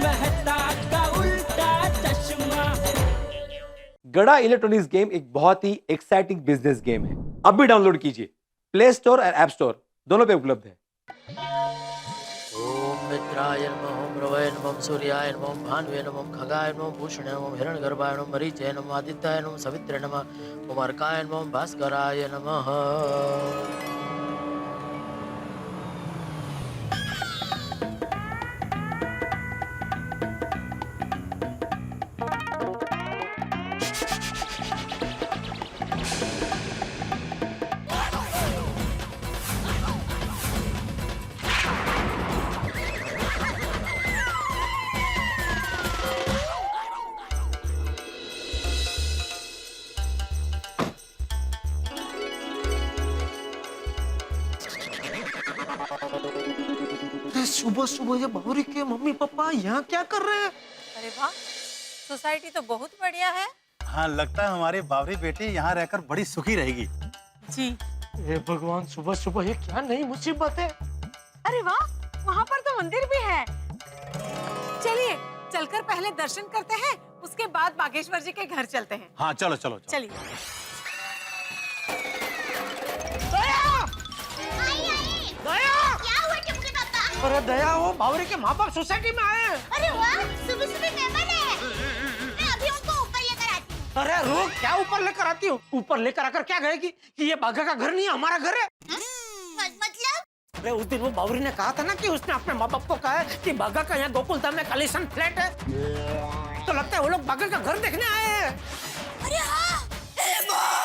मेहता का उल्टा चश्मा। गड़ा इलेक्ट्रॉनिक्स गेम एक बहुत ही एक्साइटिंग बिजनेस गेम है। अब भी डाउनलोड कीजिए, प्ले स्टोर और ऐप स्टोर दोनों पे उपलब्ध है। ओम मित्राय नमः, ओम रवये नमः, ओम सूर्याय नमः, ओम भानुवे नमः, ओम खगाय नमः, ओम भूषणे नमः, ओम हिरण्यगर्भाय नमः, मरीचे नमः, आदित्याय नमः, सवित्रे नमः, ओम अर्काय नमः, ओम भास्कराय नमः। सुबह सुबह ये बावरी के मम्मी पापा यहाँ क्या कर रहे हैं? अरे वाह, सोसाइटी तो बहुत बढ़िया है। हाँ, लगता है हमारी बावरी बेटी यहाँ रहकर बड़ी सुखी रहेगी। जी। हे भगवान, सुबह सुबह ये क्या नई मुसीबत है? अरे वाह, वहाँ पर तो मंदिर भी है। चलिए चलकर पहले दर्शन करते हैं, उसके बाद बागेश्वर जी के घर चलते हैं। हाँ चलो चलो, चलो। चलिए। अरे दया, वो बावरी के माँ बाप सोसाइटी में आए हैं। अरे वाह, सुबह सुबह मेहमान है। मैं अभी उनको ऊपर लेकर आती हूँ। अरे रुक, क्या ऊपर लेकर आती हूँ? ऊपर लेकर आकर क्या कहेगी कि ये बाघा का घर नहीं है, हमारा घर है? मतलब? अरे उस दिन वो बावरी ने कहा था ना कि उसने अपने माँ बाप को कहा है कि बाघा का यहाँ गोकुलधाम में कालीसन फ्लैट है। तो लगता है वो लोग बाघा का घर देखने आए हैं। अरे हाँ,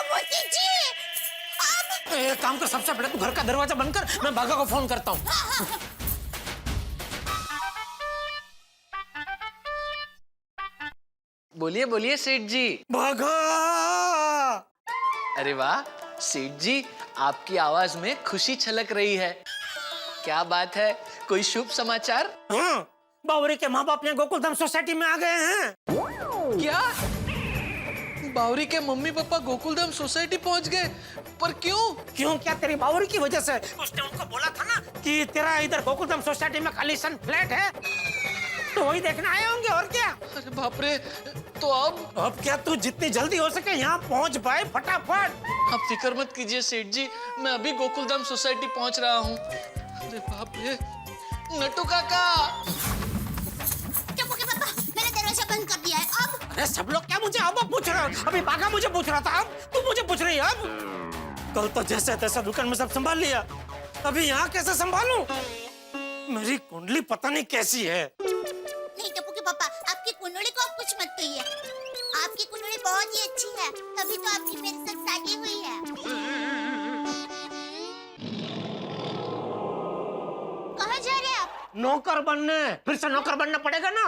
मोती जी, अब एक काम कर, सबसे पहले तू घर का दरवाजा बंद कर, मैं बाघा को फोन करता हूँ। बोलिए बोलिए सेठ जी। बाघा! अरे वाह सेठ जी, आपकी आवाज में खुशी छलक रही है। क्या बात है, कोई शुभ समाचार? हाँ, बावरी के माँ बाप यहाँ गोकुलधाम सोसाइटी में आ गए हैं। क्या बावरी के मम्मी पापा गोकुलधाम सोसाइटी पहुंच गए? पर क्यों? क्यों क्या? तेरी बावरी की वजह से। उसने उनको बोला था ना कि तेरा इधर गोकुलधाम सोसाइटी में कालीसन फ्लैट है, तो वही देखने आए होंगे। और क्या? अरे बाप रे, तो अब क्या तू जितनी जल्दी हो सके यहाँ पहुँच पाए फटाफट। आप फिक्र मत कीजिए सेठ जी, मैं अभी गोकुलधाम सोसाइटी पहुंच रहा हूँ। अरे बाप रे, नट्टू काका। टप्पू के पापा, मैंने दरवाजा बंद कर दिया है। अब अरे सब लोग क्या मुझे अब पूछ रहे हो? अभी बाघा मुझे पूछ रहा था, अब तू मुझे पूछ रही है? अब कल तो जैसे तैसे दुकान में सब संभाल लिया, अभी यहाँ कैसे संभालूं? मेरी कुंडली पता नहीं कैसी है। नहीं टप्पू के पापा, आपकी कुंडली को आप कुछ मत कहिए। आपकी कुंडली बहुत ही अच्छी है, तभी तो आपकी मेरे साथ शादी हुई है। कहाँ जा रहे हैं आप? नौकर बनने। फिर से नौकर बनना पड़ेगा ना?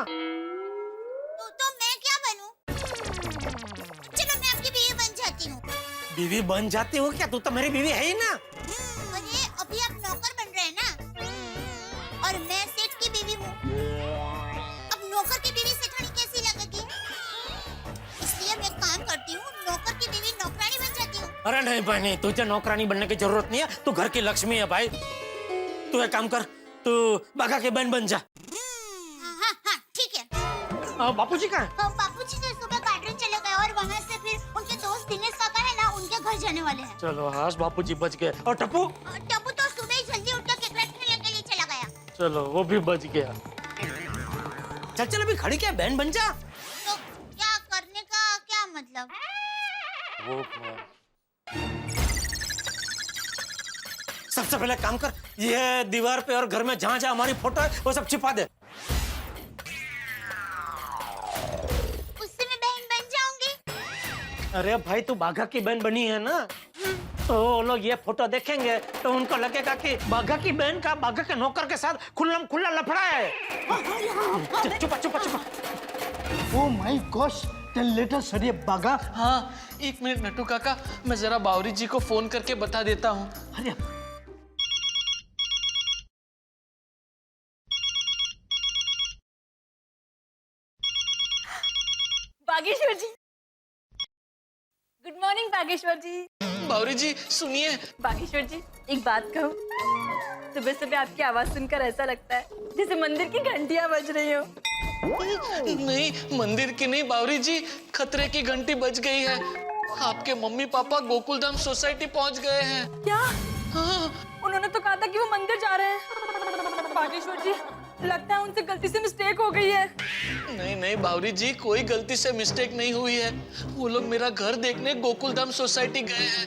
तो मैं क्या बनूं? चलो मैं आपकी बीवी बन जाती हूँ। बीवी बन जाती हो क्या? तू तो मेरी बीवी है ही ना। अरे अभी आप नौकर बन रहे हैं ना, और मैं सेठ की बीवी हूँ। अब नौकर की बीवी सेठानी कैसी लगेगी? इसलिए मैं काम करती हूँ, नौकर की बीवी नौकरानी बन जाती हूँ। अरे नहीं बहनी, तुझे नौकरानी बनने की जरूरत नहीं है, तू घर की लक्ष्मी है भाई। तू एक काम कर, तू बाघा की बहन बन जा। हाँ हाँ ठीक है। बापूजी कहाँ है? बापूजी तो सुबह गार्डन चले गए और वहाँ से फिर उनके दोस्त दिनेश काका है ना, उनके घर जाने वाले हैं। चलो हाश, बापूजी बच गए। और टप्पू? टप्पू तो सुबह ही जल्दी उठकर क्रिकेट खेलने के लिए चला गया। चलो वो भी बच गया। चल चल, अभी खड़ी क्या बहन बन जा। तो क्या करने का क्या मतलब? सबसे पहले काम कर, ये दीवार पे और घर में जहाँ जहाँ हमारी फोटो है वो सब छिपा दे। उससे मैं बहन बन जाऊंगी। अरे भाई, तू बाघा की बहन बनी है ना, तो वो लोग ये फोटो देखेंगे तो उनको लगेगा कि बाघा की बहन का बाघा के नौकर के साथ खुल्लम खुल्ला लफड़ा है। चुपा चुपा चुपा। Oh my gosh, tell later sir Bagha. हाँ एक मिनट नट्टू काका, मैं जरा बावरी जी को फोन करके बता देता हूँ। अरे बागेश्वर जी, गुड मॉर्निंग बागेश्वर जी। बावरी जी सुनिए। बागेश्वर जी एक बात कहूँ, सुबह सुबह आपकी आवाज सुनकर ऐसा लगता है जैसे मंदिर की घंटियां बज रही हो। नहीं, मंदिर की नहीं बावरी जी, खतरे की घंटी बज गई है। आपके मम्मी पापा गोकुलधाम सोसाइटी पहुंच गए हैं। क्या? हाँ, उन्होंने तो कहा था कि वो मंदिर जा रहे हैं। बागेश्वर जी, लगता है उनसे गलती से मिस्टेक हो गई है। नहीं नहीं बावरी जी, कोई गलती से मिस्टेक नहीं हुई है। वो लोग मेरा घर देखने गोकुलधाम सोसाइटी गए हैं।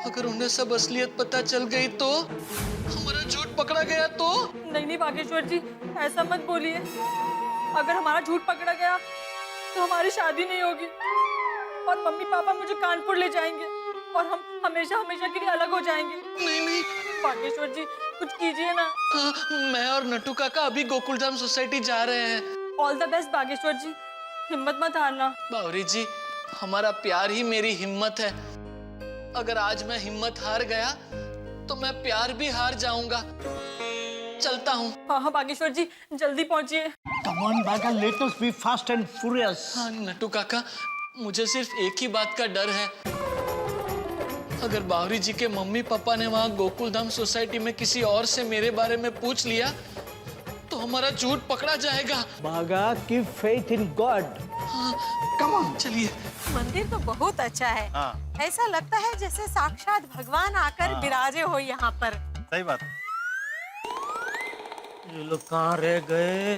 अगर उन्हें सब असलियत पता चल गई तो, हमारा झूठ पकड़ा गया तो। नहीं बागेश्वर जी, ऐसा मत बोलिए। अगर हमारा झूठ पकड़ा गया तो हमारी शादी नहीं होगी और मम्मी पापा मुझे कानपुर ले जाएंगे और हम हमेशा हमेशा के लिए अलग हो जाएंगे। नहीं नहीं बागेश्वर जी, कुछ कीजिए ना। हाँ, मैं और नटू काका अभी गोकुलधाम सोसाइटी जा रहे हैं। ऑल द बेस्ट बागेश्वर जी, हिम्मत मत हारना। बावरी जी, हमारा प्यार ही मेरी हिम्मत है। अगर आज मैं हिम्मत हार गया तो मैं प्यार भी हार जाऊंगा। चलता हूँ। हाँ बागेश्वर जी, जल्दी पहुंचिए। Come on, Baga, let us be fast and furious. हाँ नटू काका, मुझे सिर्फ एक ही बात का डर है। अगर बावरी जी के मम्मी पापा ने वहाँ गोकुलधाम सोसाइटी में किसी और से मेरे बारे में पूछ लिया तो हमारा झूठ पकड़ा जाएगा। Baga, keep faith in God. Come on, चलिए। मंदिर तो बहुत अच्छा है। हाँ। ऐसा लगता है जैसे साक्षात भगवान आकर विराजे हो यहाँ पर। सही बात। ये लोग कहाँ रह गए?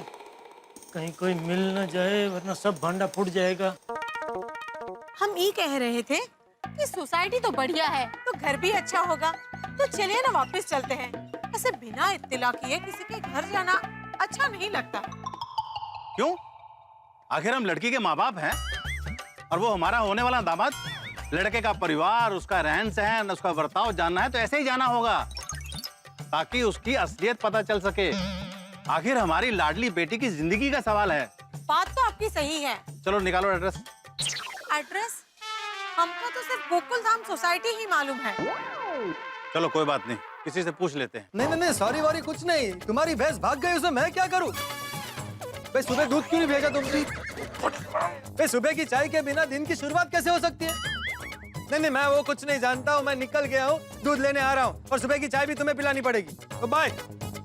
कहीं कोई मिल न जाए वरना सब भांडा फूट जाएगा। हम ये कह रहे थे कि सोसाइटी तो बढ़िया है तो घर भी अच्छा होगा, तो चलिए ना वापस चलते हैं। ऐसे बिना इत्तिला किए किसी के घर जाना अच्छा नहीं लगता। क्यों? आखिर हम लड़की के माँ बाप हैं और वो हमारा होने वाला दामाद। लड़के का परिवार, उसका रहन सहन, उसका बर्ताव जानना है तो ऐसे ही जाना होगा ताकि उसकी असलियत पता चल सके। आखिर हमारी लाडली बेटी की जिंदगी का सवाल है। बात तो आपकी सही है। चलो निकालो एड्रेस। एड्रेस? हमको तो सिर्फ गोकुलधाम सोसाइटी ही मालूम है। चलो कोई बात नहीं, किसी से पूछ लेते हैं। नहीं नहीं नहीं, सॉरी वॉरी कुछ नहीं। तुम्हारी भैंस भाग गई, उसे मैं क्या करूं? भाई सुबह दूध क्यों नहीं भेजा तुमने? भाई सुबह की चाय के बिना दिन की शुरुआत कैसे हो सकती है? नहीं नहीं, मैं वो कुछ नहीं जानता हूँ। मैं निकल गया हूँ, दूध लेने आ रहा हूँ और सुबह की चाय भी तुम्हें पिलानी पड़ेगी। तो बाय।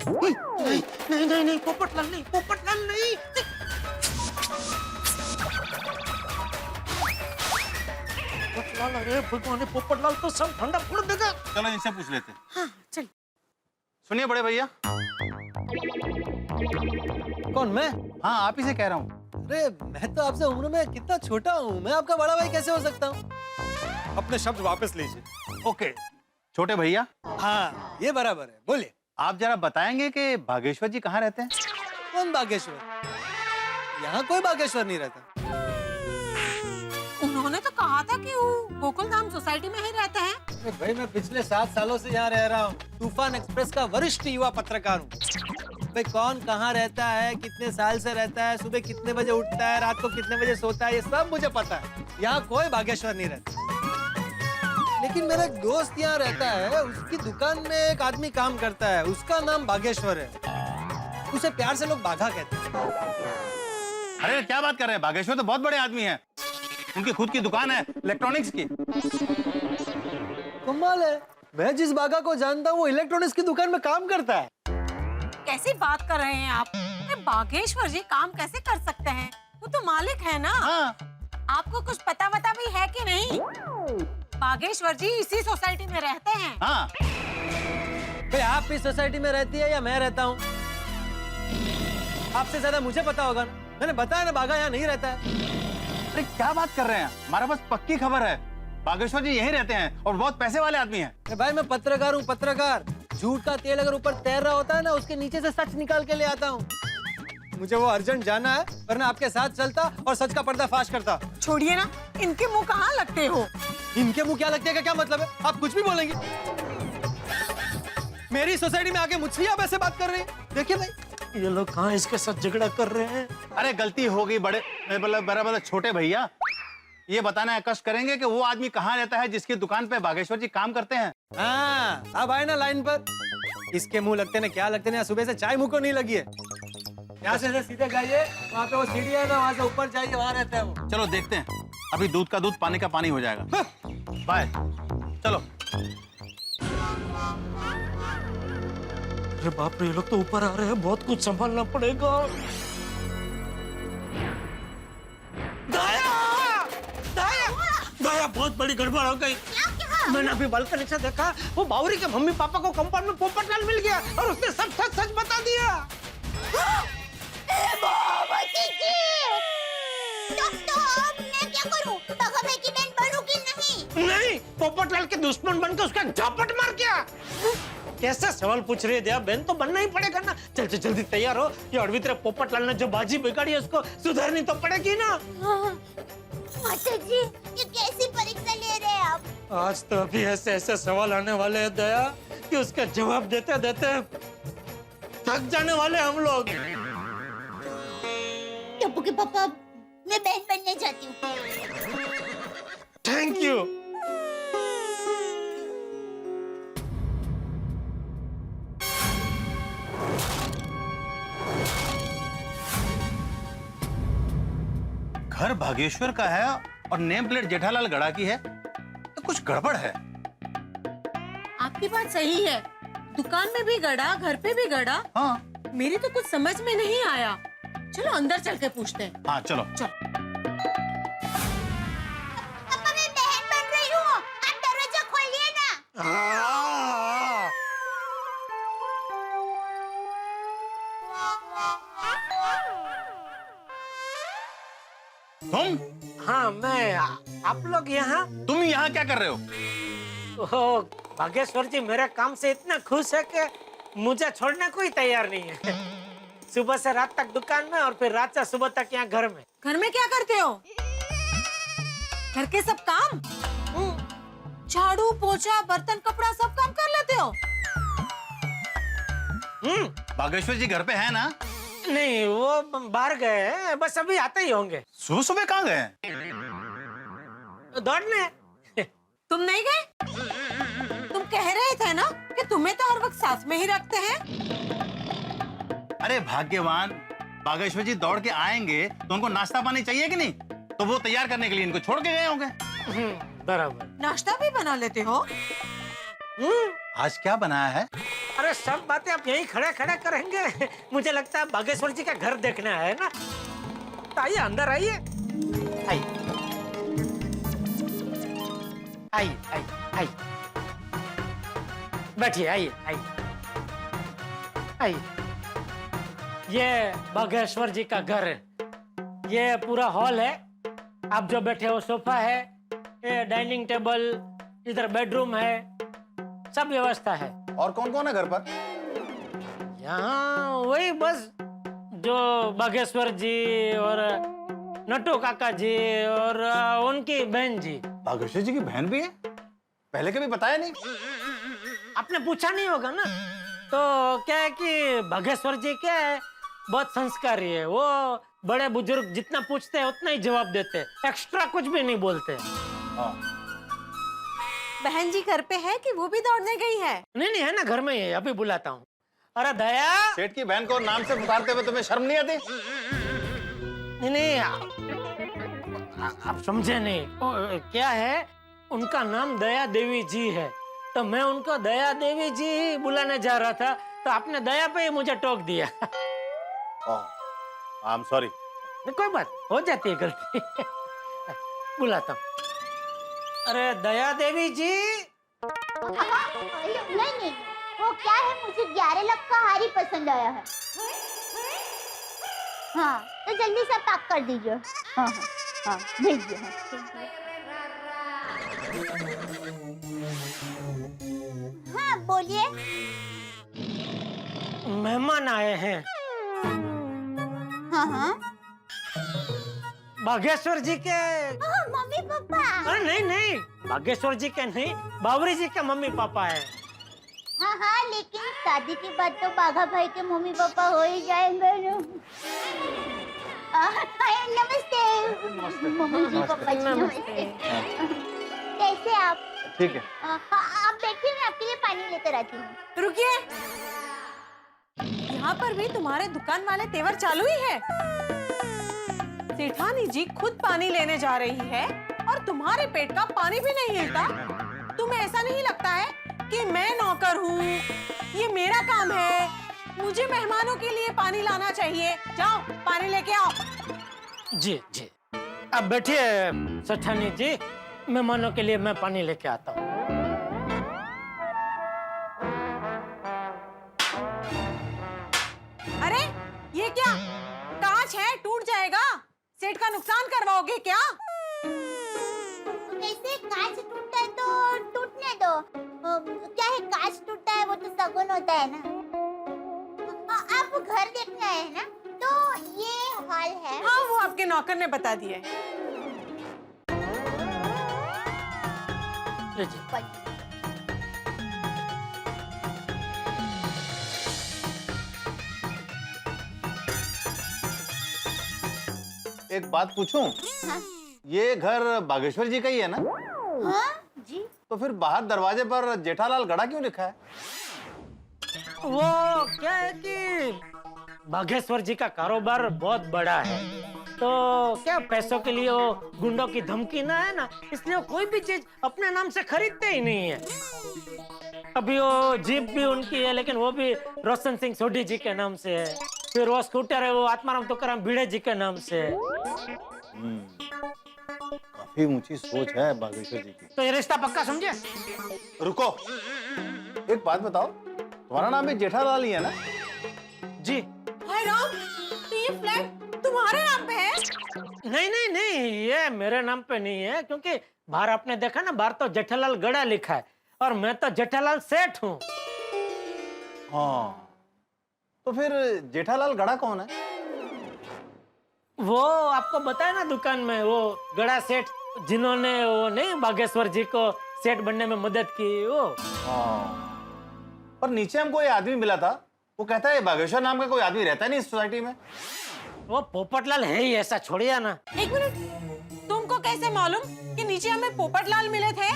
नहीं नहीं नहीं नहीं, पोपटलाल नहीं, पोपटलाल नहीं। पोपटलाल, अरे भगवान, पोपटलाल तो सब भांडा फोड़ देगा। चलो इनसे पूछ लेते हैं। हाँ चल। सुनिए बड़े भैया। कौन, मैं? हाँ आप ही से कह रहा हूँ। अरे मैं तो आपसे उम्र में कितना छोटा हूँ, मैं आपका बड़ा भाई कैसे हो सकता हूँ? अपने शब्द वापस लीजिए। ओके छोटे भैया, हाँ ये बराबर है, बोलिए। आप जरा बताएंगे कि बागेश्वर जी कहाँ रहते हैं? कौन बागेश्वर? यहाँ कोई बागेश्वर नहीं रहता। उन्होंने तो कहा था कि वो गोकुलधाम सोसाइटी में ही रहते हैं। अरे भाई मैं पिछले 7 सालों से यहाँ रह रहा हूँ। तूफान एक्सप्रेस का वरिष्ठ युवा पत्रकार हूँ। भाई कौन कहाँ रहता है, कितने साल से रहता है, सुबह कितने बजे उठता है, रात को कितने बजे सोता है, ये सब मुझे पता है। यहाँ कोई बागेश्वर नहीं रहता। लेकिन मेरा एक दोस्त यहाँ रहता है, उसकी दुकान में एक आदमी काम करता है, उसका नाम बागेश्वर है। उसे प्यार से लोग बाघा कहते हैं। अरे क्या बात कर रहे हैं, बागेश्वर तो बहुत बड़े आदमी हैं। उनकी खुद की दुकान है इलेक्ट्रॉनिक्स की। कमाल है, मैं जिस बाघा को जानता हूँ वो इलेक्ट्रॉनिक्स की दुकान में काम करता है। कैसी बात कर रहे हैं आप? बागेश्वर जी काम कैसे कर सकते हैं? वो तो मालिक है ना। हाँ। आपको कुछ पता वता भी है कि नहीं? बागेश्वर जी इसी सोसाइटी में रहते हैं। हाँ। भाई आप इस सोसाइटी में रहती है या मैं रहता हूँ? आपसे ज्यादा मुझे पता होगा ना। मैंने बताया ना, बाघा यहाँ नहीं रहता है। अरे क्या बात कर रहे हैं, हमारे पास पक्की खबर है। बागेश्वर जी यहीं रहते हैं और बहुत पैसे वाले आदमी हैं। अरे भाई मैं पत्रकार हूँ, पत्रकार। झूठ का तेल अगर ऊपर तैर रहा होता है ना, उसके नीचे से सच निकाल के ले आता हूँ। मुझे वो अर्जेंट जाना है, वरना आपके साथ चलता और सच का पर्दाफाश करता। छोड़िए ना, इनके मुंह कहाँ लगते हो? इनके मुंह क्या लगते हैं का क्या मतलब है? आप कुछ भी बोलेंगे। मेरी सोसाइटी में आके मुझसे आप ऐसे बात कर रहे हैं? देखिए भाई, ये लोग कहाँ इसके साथ झगड़ा कर रहे हैं? अरे गलती हो गई बड़े, बराबर छोटे भैया। ये बताना है, कष्ट करेंगे कि वो आदमी कहाँ रहता है जिसकी दुकान पे बागेश्वर जी काम करते हैं। हाँ अब आए ना लाइन पर। इसके मुंह लगते ने क्या लगते ने, सुबह से चाय मुंह को नहीं लगी है। यहाँ से सीधे जाइए, वहाँ पे वो सीढ़ी है ना, वहाँ से ऊपर जाइए, वहाँ रहता है वो। चलो देखते हैं, अभी दूध का दूध पानी का पानी हो जाएगा। बाय। चलो। अरे बाप रे, ये लोग तो ऊपर आ रहे हैं, बहुत कुछ संभालना पड़ेगा। बहुत बड़ी गड़बड़ हो गई। क्या क्या? मैंने अभी बालकनी से देखा, वो बावरी के मम्मी पापा को कंपाउंड में पोपटलाल मिल गया और उसने सब सच सच बता दिया। तो अब मैं क्या करूं? बाघा भाई की बहन बनूं कि नहीं? नहीं, पोपटलाल के दुश्मन बनकर उसका झापट मार गया। कैसे सवाल पूछ रही है दया बहन, तो बनना ही पड़ेगा ना। चल चल जल्दी तैयार हो, ये अड़वी तेरे पोपटलाल ने जो बाजी बिगाड़ी है उसको सुधारनी तो पड़ेगी ना। माता जी, ये कैसी परीक्षा ले रहे हैं आप? आज तो अभी ऐसे ऐसे सवाल आने वाले हैं दया कि उसका जवाब देते देते थक जाने वाले हम लोग। टप्पू के पापा, मैं बहन बनने चाहती हूँ। Thank you. घर भागेश्वर का है और नेम प्लेट जेठालाल गड़ा की है, तो कुछ गड़बड़ है। आपकी बात सही है, दुकान में भी गड़ा, घर पे भी गड़ा। हाँ मेरी तो कुछ समझ में नहीं आया। चलो अंदर चल के पूछते हैं। हाँ चलो। पापा, मैं बहन बन रही हूँ, आप दरवाजा खोलिए ना। तुम हाँ मैं, आप लोग यहाँ? तुम यहाँ क्या कर रहे हो? ओह, भागेश्वर जी मेरे काम से इतना खुश है कि मुझे छोड़ने को ही तैयार नहीं है। सुबह से रात तक दुकान में और फिर रात से सुबह तक यहाँ घर में। घर में क्या करते हो? घर के सब काम? झाड़ू, पोछा, बर्तन, कपड़ा सब काम कर लेते हो? भागेश्वर जी घर पे है ना? नहीं, वो बाहर गए हैं, बस अभी आते ही होंगे। सुबह सुबह कहाँ गए? दौड़ने। तुम नहीं गए? तुम कह रहे थे ना कि तुम्हें तो हर वक्त साथ में ही रखते हैं। अरे भाग्यवान, भागेश्वर जी दौड़ के आएंगे तो उनको नाश्ता पानी चाहिए कि नहीं? तो वो तैयार करने के लिए इनको छोड़ के गए होंगे। बराबर। नाश्ता भी बना लेते हो? आज क्या बनाया है? अरे सब बातें आप यहीं खड़े खड़े करेंगे। मुझे लगता है भागेश्वर जी का घर देखना है ना। तो आइए अंदर आइए। आइए आइए आइए आइए, बैठिए। आइए आइए आइए। ये भागेश्वर जी का घर है। ये पूरा हॉल है। आप जो बैठे हो सोफा है, ये डाइनिंग टेबल, इधर बेडरूम है, सब व्यवस्था है। और कौन कौन है घर पर? यहाँ वही बस जो बागेश्वर जी और नट्टू काका जी और उनकी बहन जी। भागेश्वर जी की बहन भी है? पहले कभी बताया नहीं। आपने पूछा नहीं होगा ना। तो क्या है कि बागेश्वर जी क्या है, बहुत संस्कारी है। वो बड़े बुजुर्ग जितना पूछते हैं उतना ही जवाब देते हैं, एक्स्ट्रा कुछ भी नहीं बोलते। बहन जी घर पे है कि वो भी दौड़ने गई है? नहीं नहीं, है ना, घर में ही है, अभी बुलाता हूँ। अरे दया। सेठ की बहन को नाम से पुकारते हुए तुम्हें शर्म नहीं आती? नहीं नहीं, आप समझे नहीं। क्या है, उनका नाम दया देवी जी है, तो मैं उनको दया देवी जी ही बुलाने जा रहा था, तो आपने दया पे ही मुझे टोक दिया। I am sorry. कोई बात, हो जाती है गलती। बुलाता हूँ। अरे दया देवी जी। नहीं नहीं, वो क्या है, मुझे 11 लाख का हार ही पसंद आया है। हाँ, तो जल्दी से पैक कर दीजिए। हाँ हाँ हाँ, भेजिए। हाँ बोलिए। मेहमान आए हैं। हाँ हाँ, बागेश्वर जी के। Mummy papa. अरे नहीं नहीं, बागेश्वर जी के नहीं, बावरी जी के मम्मी पापा है। हाँ हाँ, लेकिन शादी के बाद तो बाघा भाई के मम्मी पापा हो ही जाएंगे ना। नमस्ते मम्मी जी, पापा जी नमस्ते। कैसे आप? ठीक है। हाँ, आप बैठिए, मैं आपके लिए पानी लेकर आती हूँ। रुकिए, यहाँ पर भी तुम्हारे दुकान वाले तेवर चालू ही है। सेठानी जी खुद पानी लेने जा रही है और तुम्हारे पेट का पानी भी नहीं हिलता। तुम्हें ऐसा नहीं लगता है कि मैं नौकर हूँ, ये मेरा काम है, मुझे मेहमानों के लिए पानी लाना चाहिए। जाओ पानी लेके आओ। जी जी, अब बैठिए सेठानी जी। मेहमानों के लिए मैं पानी लेके आता हूँ। अरे ये क्या, कांच है, टूट जाएगा। सेठ का नुकसान करवाओगे क्या? वैसे कांच टूटा है तो टूटने दो। क्या है, कांच टूटा है वो तो शगुन होता है ना। आप घर देखने आए हैं ना, तो ये हॉल है। हाँ, वो आपके नौकर ने बता दिया। लीजिए। एक बात पूछूं? हाँ? ये घर बागेश्वर जी का ही है ना? हाँ जी। तो फिर बाहर दरवाजे पर जेठालाल गड़ा क्यों लिखा है? वो क्या है कि बागेश्वर जी का कारोबार बहुत बड़ा है, तो क्या पैसों के लिए वो गुंडों की धमकी ना है ना, इसलिए वो कोई भी चीज अपने नाम से खरीदते ही नहीं है। अभी वो जीप भी उनकी है, लेकिन वो भी रोशन सिंह सोढ़ी जी के नाम से है। फिर वो स्कूटर है, वो आत्माराम तुकाराम भिड़े जी के नाम से है। काफी ऊंची सोच है बागेश्वर जी की। तो ये रिश्ता पक्का समझे? रुको, एक बात बताओ, तुम्हारा नाम भी जेठालाल ही है ना? जी। हाय राम, तो ये फ्लैट तुम्हारे नाम पे है? नहीं नहीं नहीं, ये मेरे नाम पे नहीं है, क्योंकि बाहर आपने देखा ना, बाहर तो जेठालाल गड़ा लिखा है और मैं तो जेठालाल सेठ हूँ। हाँ, तो फिर जेठालाल गड़ा कौन है? वो आपको बताया ना दुकान में, वो गड़ा सेठ जिन्होंने वो नहीं बागेश्वर जी को सेठ बनने में मदद की वो। हाँ, पर नीचे हमको ये आदमी मिला था, वो कहता है बागेश्वर नाम का कोई आदमी रहता नहीं इस सोसाइटी में। वो पोपटलाल है ही ऐसा, छोड़िए ना। एक मिनट, तुमको कैसे मालूम कि नीचे हमें पोपटलाल मिले थे?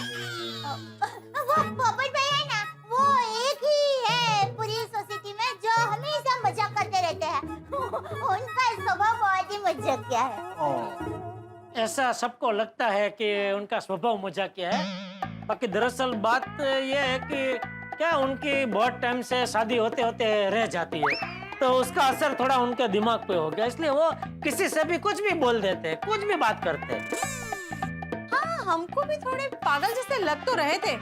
वो पोपट भाई है ना, वो एक ही है पूरी सोसाइटी में जो हमेशा मजाक करते रहते हैं। उनका स्वभाव बहुत ही मजाकिया है। ऐसा सबको लगता है कि उनका स्वभाव मजाकिया है, बाकी दरअसल बात ये है कि क्या उनकी बहुत टाइम से शादी होते होते रह जाती है, तो उसका असर थोड़ा उनके दिमाग पे हो गया, इसलिए वो किसी से भी कुछ भी बोल देते हैं, कुछ भी बात करते हैं। हाँ, हमको भी थोड़े पागल जैसे लग तो रहे थे।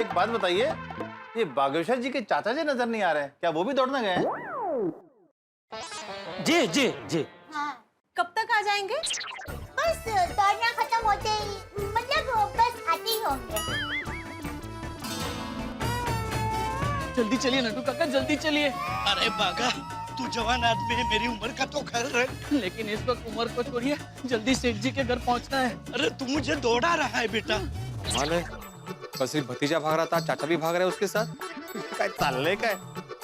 एक बात बताइए, ये बागेश्वर जी के चाचा जी नजर नहीं आ रहे हैं, क्या वो भी दौड़ने गए हैं? जी जी जी। हाँ, कब तक आ जाएंगे? बस दौड़ना खत्म होते ही, मतलब बस आते ही होंगे। जल्दी चलिए नटू काका, जल्दी चलिए। अरे बागा, तू जवान आदमी है, मेरी उम्र का तो खैर है, लेकिन इस वक्त उम्र को छोड़िए, जल्दी सेठ जी के घर पहुंचना है। अरे तू मुझे दौड़ा रहा है बेटा। माले, बस सिर्फ भतीजा भाग रहा था, चाचा भी भाग रहे हैं उसके साथ। क्या चालने का है?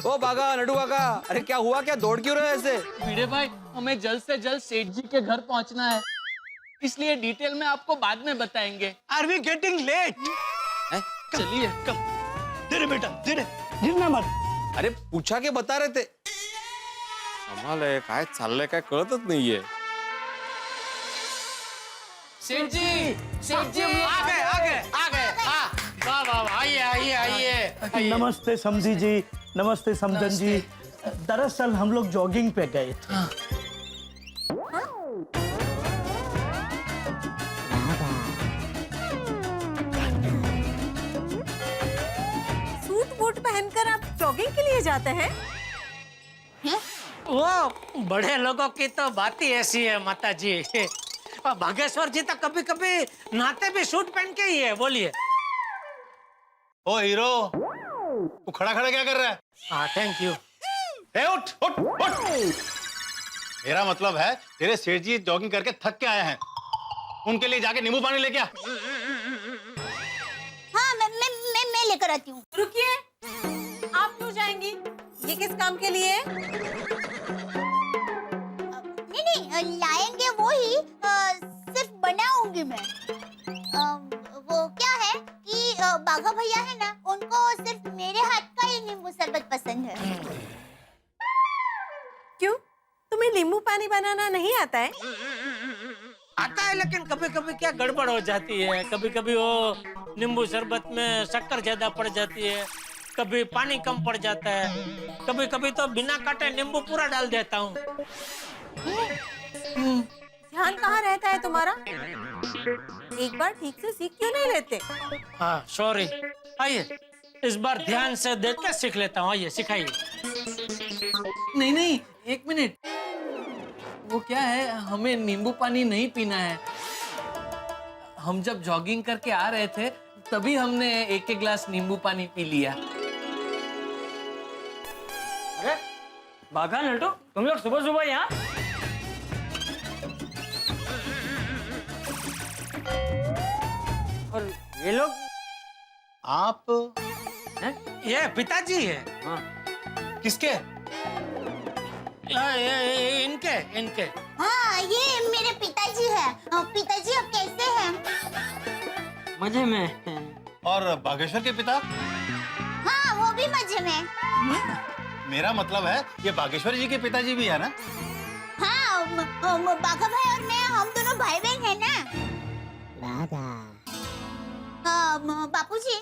ओ बागा, नडू काका, अरे क्या हुआ, क्या दौड़ क्यों रहे ऐसे? भिड़े भाई, हमें जल्द से जल्द सेठ जी के घर पहुंचना है, इसलिए डिटेल में आपको बाद में बताएंगे। Are we getting late? चलिए। कम, धीरे बेटा, धीरे, गिरना मत। अरे पूछा के बता रहे थे। कमाल आहे, काय चाललंय काय कळतच नाहीये। सेठ जी, सेठ जी, आ गए, आ गए, आ गए। हाँ, वाह वाह वाह, आइए आइए आइए। नमस्ते समधी जी, नमस्ते समधन जी। दरअसल हम लोग जॉगिंग पे गए थे। सूट बूट पहनकर आप जॉगिंग के लिए जाते हैं? वो बड़े लोगों की तो बात ही ऐसी है माता जी। बागेश्वर जी तो कभी कभी नहाते भी सूट पहन के ही है। बोलिए। ओ हीरो, तू खड़ा खड़ा क्या कर रहा है? हाँ, थैंक यू। उठ उठ उठ। मेरा मतलब है तेरे सेठ जी जॉगिंग करके थक के आए हैं, उनके लिए जाके नींबू पानी लेके आ। हाँ, मैं लेकर आती हूँ। रुकिए, आप क्यों जाएंगी? ये किस काम के लिए? नहीं, लाएंगे वो ही, सिर्फ बनाऊंगी मैं। वो क्या है कि बाघा भैया है ना, उनको सिर्फ मेरे हाथ का ही नींबू शरबत पसंद है। क्यों, तुम्हें नींबू पानी बनाना नहीं आता है? आता है, लेकिन कभी कभी क्या गड़बड़ हो जाती है। कभी कभी वो नींबू शरबत में शक्कर ज्यादा पड़ जाती है, कभी पानी कम पड़ जाता है, कभी कभी तो बिना काटे नींबू पूरा डाल देता हूँ। ध्यान कहाँ रहता है तुम्हारा? एक बार ठीक से सीख क्यों नहीं लेते? हाँ सॉरी। आइए इस बार ध्यान से देख के सीख लेता हूँ। आइए सिखाइए। नहीं नहीं, एक मिनट। वो क्या है, हमें नींबू पानी नहीं पीना है। हम जब जॉगिंग करके आ रहे थे तभी हमने एक एक गिलास नींबू पानी पी लिया। अरे बाघा नल्टू, तुम लोग सुबह सुबह यहाँ? और ये लोग? आप हैं? ये पिताजी है। हाँ। किसके? इनके इनके। हाँ, ये मेरे पिताजी है। पिताजी आप कैसे हैं? मजे में। और बागेश्वर के पिता? हाँ, वो भी मजे में। मेरा मतलब है ये बागेश्वर जी के पिताजी भी है ना? हाँ, बाघा भाई और मैं, हम दोनों भाई बहन है ना। बापूजी।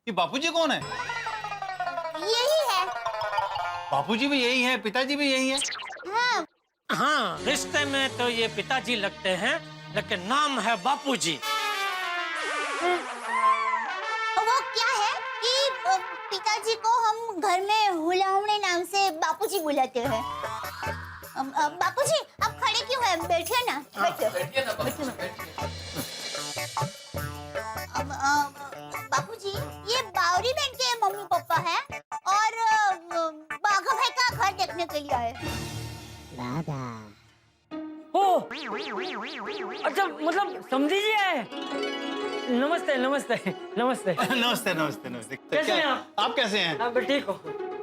ये बापूजी कौन है? यही है। बापूजी भी यही है, पिताजी भी यही है। हाँ, हाँ रिश्ते में तो ये पिताजी लगते हैं, लेकिन नाम है बापूजी। वो क्या है कि पिताजी को हम घर में हुलावणे नाम से बापूजी बुलाते हैं। बापूजी आप खड़े क्यों हैं? बैठिए ना, बैठिए। बापूजी, ये बावरी बहन के मम्मी पापा है और बाघा भाई का घर देखने के लिए आए। ओ, अच्छा मतलब समझी जी आए। नमस्ते नमस्ते नमस्ते। नमस्ते नमस्ते नमस्ते। कैसे हैं आप? आप कैसे हैं? आप ठीक हो?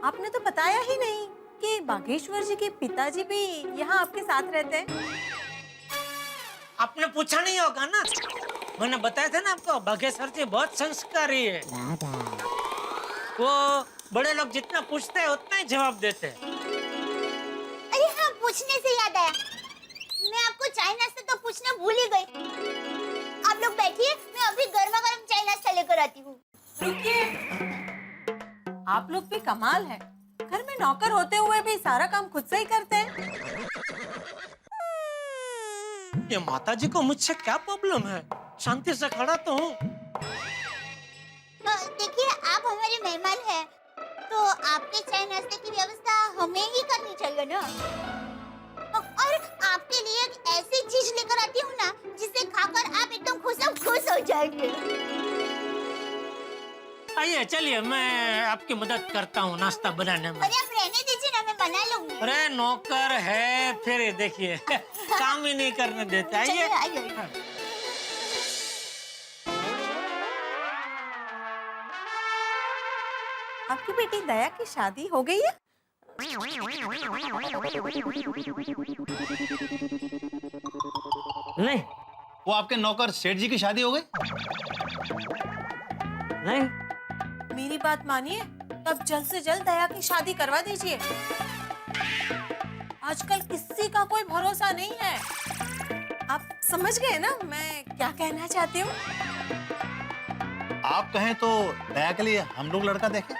आपने तो बताया ही नहीं कि बागेश्वर जी के पिताजी भी यहाँ आपके साथ रहते हैं। आपने पूछा नहीं होगा ना, मैंने बताया था ना आपको, बागेश्वर जी बहुत संस्कारी है। वो बड़े लोग जितना पूछते हैं उतना ही जवाब देते हैं। अरे हाँ, पूछने से याद आया, मैं आपको चाय नाश्ता तो पूछना भूल ही गई। आप लोग बैठिए, मैं अभी गर्मा गर्म चाय नाश्ता लेकर आती हूँ। रुकिए, आप लोग भी कमाल है, घर में नौकर होते हुए भी सारा काम खुद से ही करते हैं। ये माताजी को मुझसे क्या प्रॉब्लम है? शांति से खड़ा तो हूँ। देखिए, आप हमारे मेहमान हैं, तो आपके चाय नाश्ते की व्यवस्था हमें ही करनी चाहिए ना। और आपके लिए एक ऐसी चीज लेकर आती हूँ ना, जिसे खाकर आप एकदम खुश हो जाएंगे। आइए चलिए, मैं आपकी मदद करता हूँ नाश्ता बनाने में। अरे आप रहने दीजिए ना, मैं बना लूंगी। अरे नौकर है, फिर ये देखिए काम ही नहीं करने देते। आइए। आपकी बेटी दया की शादी हो गई है? नहीं वो आपके नौकर सेठ जी की शादी हो गई? नहीं। मेरी बात मानिए, तब जल्द से जल्द दया की शादी करवा दीजिए। आजकल किसी का कोई भरोसा नहीं है। आप समझ गए ना मैं क्या कहना चाहती हूँ? आप कहें तो दया के लिए हम लोग लड़का देखें।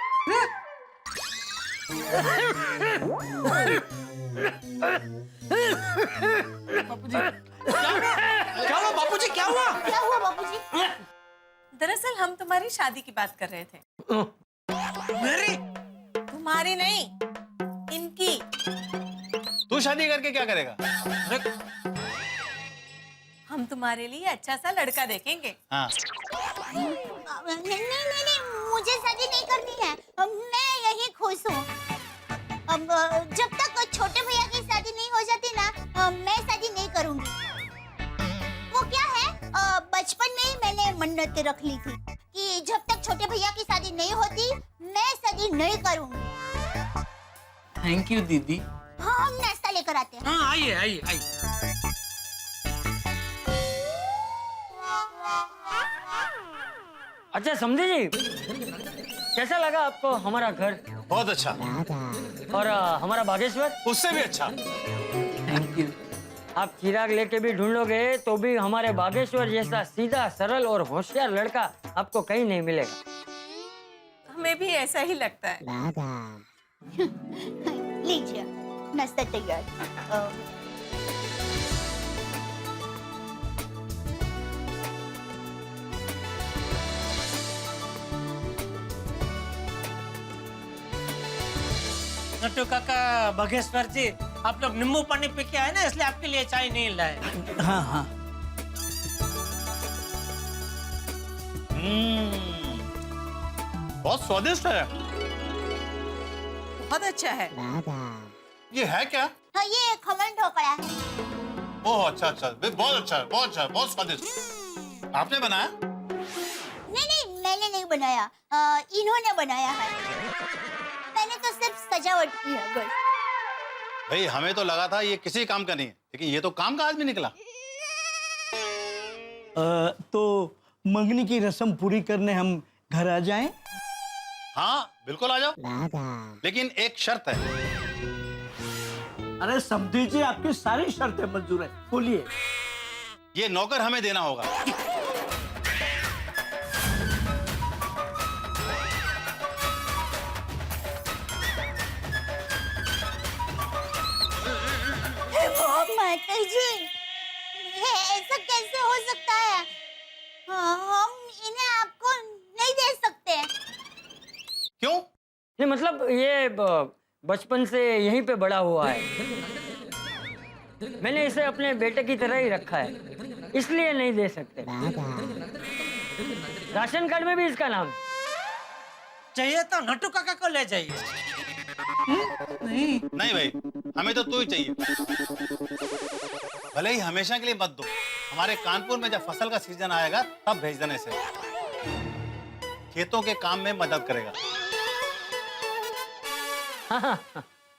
बापूजी क्या हुआ? बापूजी क्या हुआ? क्या हुआ बापूजी? दरअसल हम तुम्हारी शादी की बात कर रहे थे। मेरी? तुम्हारी नहीं, इनकी। तू शादी करके क्या करेगा? हम तुम्हारे लिए अच्छा सा लड़का देखेंगे। हाँ। नहीं, मुझे शादी नहीं करनी है। मैं यही खुश हूँ। अब जब तक छोटे भैया की शादी नहीं हो जाती ना, मैं शादी नहीं करूँगी। वो क्या है, बचपन में ही मैंने मन्नत रख ली थी कि जब तक छोटे भैया की शादी नहीं होती, मैं शादी नहीं करूँगी। थैंक यू दीदी। हाँ, हम नाश्ता लेकर आते हैं। हाँ आइए आइए आइए। अच्छा समझे जी, कैसा लगा आपको हमारा घर? बहुत अच्छा। और हमारा बागेश्वर? उससे भी अच्छा। Thank you. आप चिराग लेके भी ढूंढोगे तो भी हमारे बागेश्वर जैसा सीधा सरल और होशियार लड़का आपको कहीं नहीं मिलेगा। हमें भी ऐसा ही लगता है। लीजिए, नाश्ता तैयार। नट्टू काका, बागेश्वर जी, आप लोग नींबू पानी पी के आए ना, इसलिए आपके लिए चाय नहीं लाए। हाँ हाँ। बहुत स्वादिष्ट है। बहुत अच्छा है। ये है क्या? हाँ, ये खमन ढोकला है। ओह अच्छा अच्छा, बहुत अच्छा, बहुत अच्छा, बहुत स्वादिष्ट। आपने बनाया? नहीं नहीं, मैंने नहीं बनाया, इन्होंने बनाया है। मैंने तो सिर्फ सजावट की है बस। भाई हमें तो लगा था ये किसी काम का नहीं है, लेकिन ये तो काम का आदमी निकला। तो मंगनी की रस्म पूरी करने हम घर आ जाएं? हाँ बिल्कुल आ जाओ, लेकिन एक शर्त है। अरे समझी जी, आपकी सारी शर्तें मंजूर है, बोलिए। ये नौकर हमें देना होगा। माता जी, ये ऐसा कैसे हो सकता है? हम इन्हें आपको नहीं दे सकते। क्यों? ये मतलब ये बचपन से यहीं पे बड़ा हुआ है। मैंने इसे अपने बेटे की तरह ही रखा है, इसलिए नहीं दे सकते। राशन कार्ड में भी इसका नाम है। चाहिए तो नट्टू काका को ले जाइए। नहीं भाई, हमें तो तू ही चाहिए। भले ही हमेशा के लिए मत दो, हमारे कानपुर में जब फसल का सीजन आएगा तब भेज देने से। खेतों के काम में मदद करेगा। हाँ,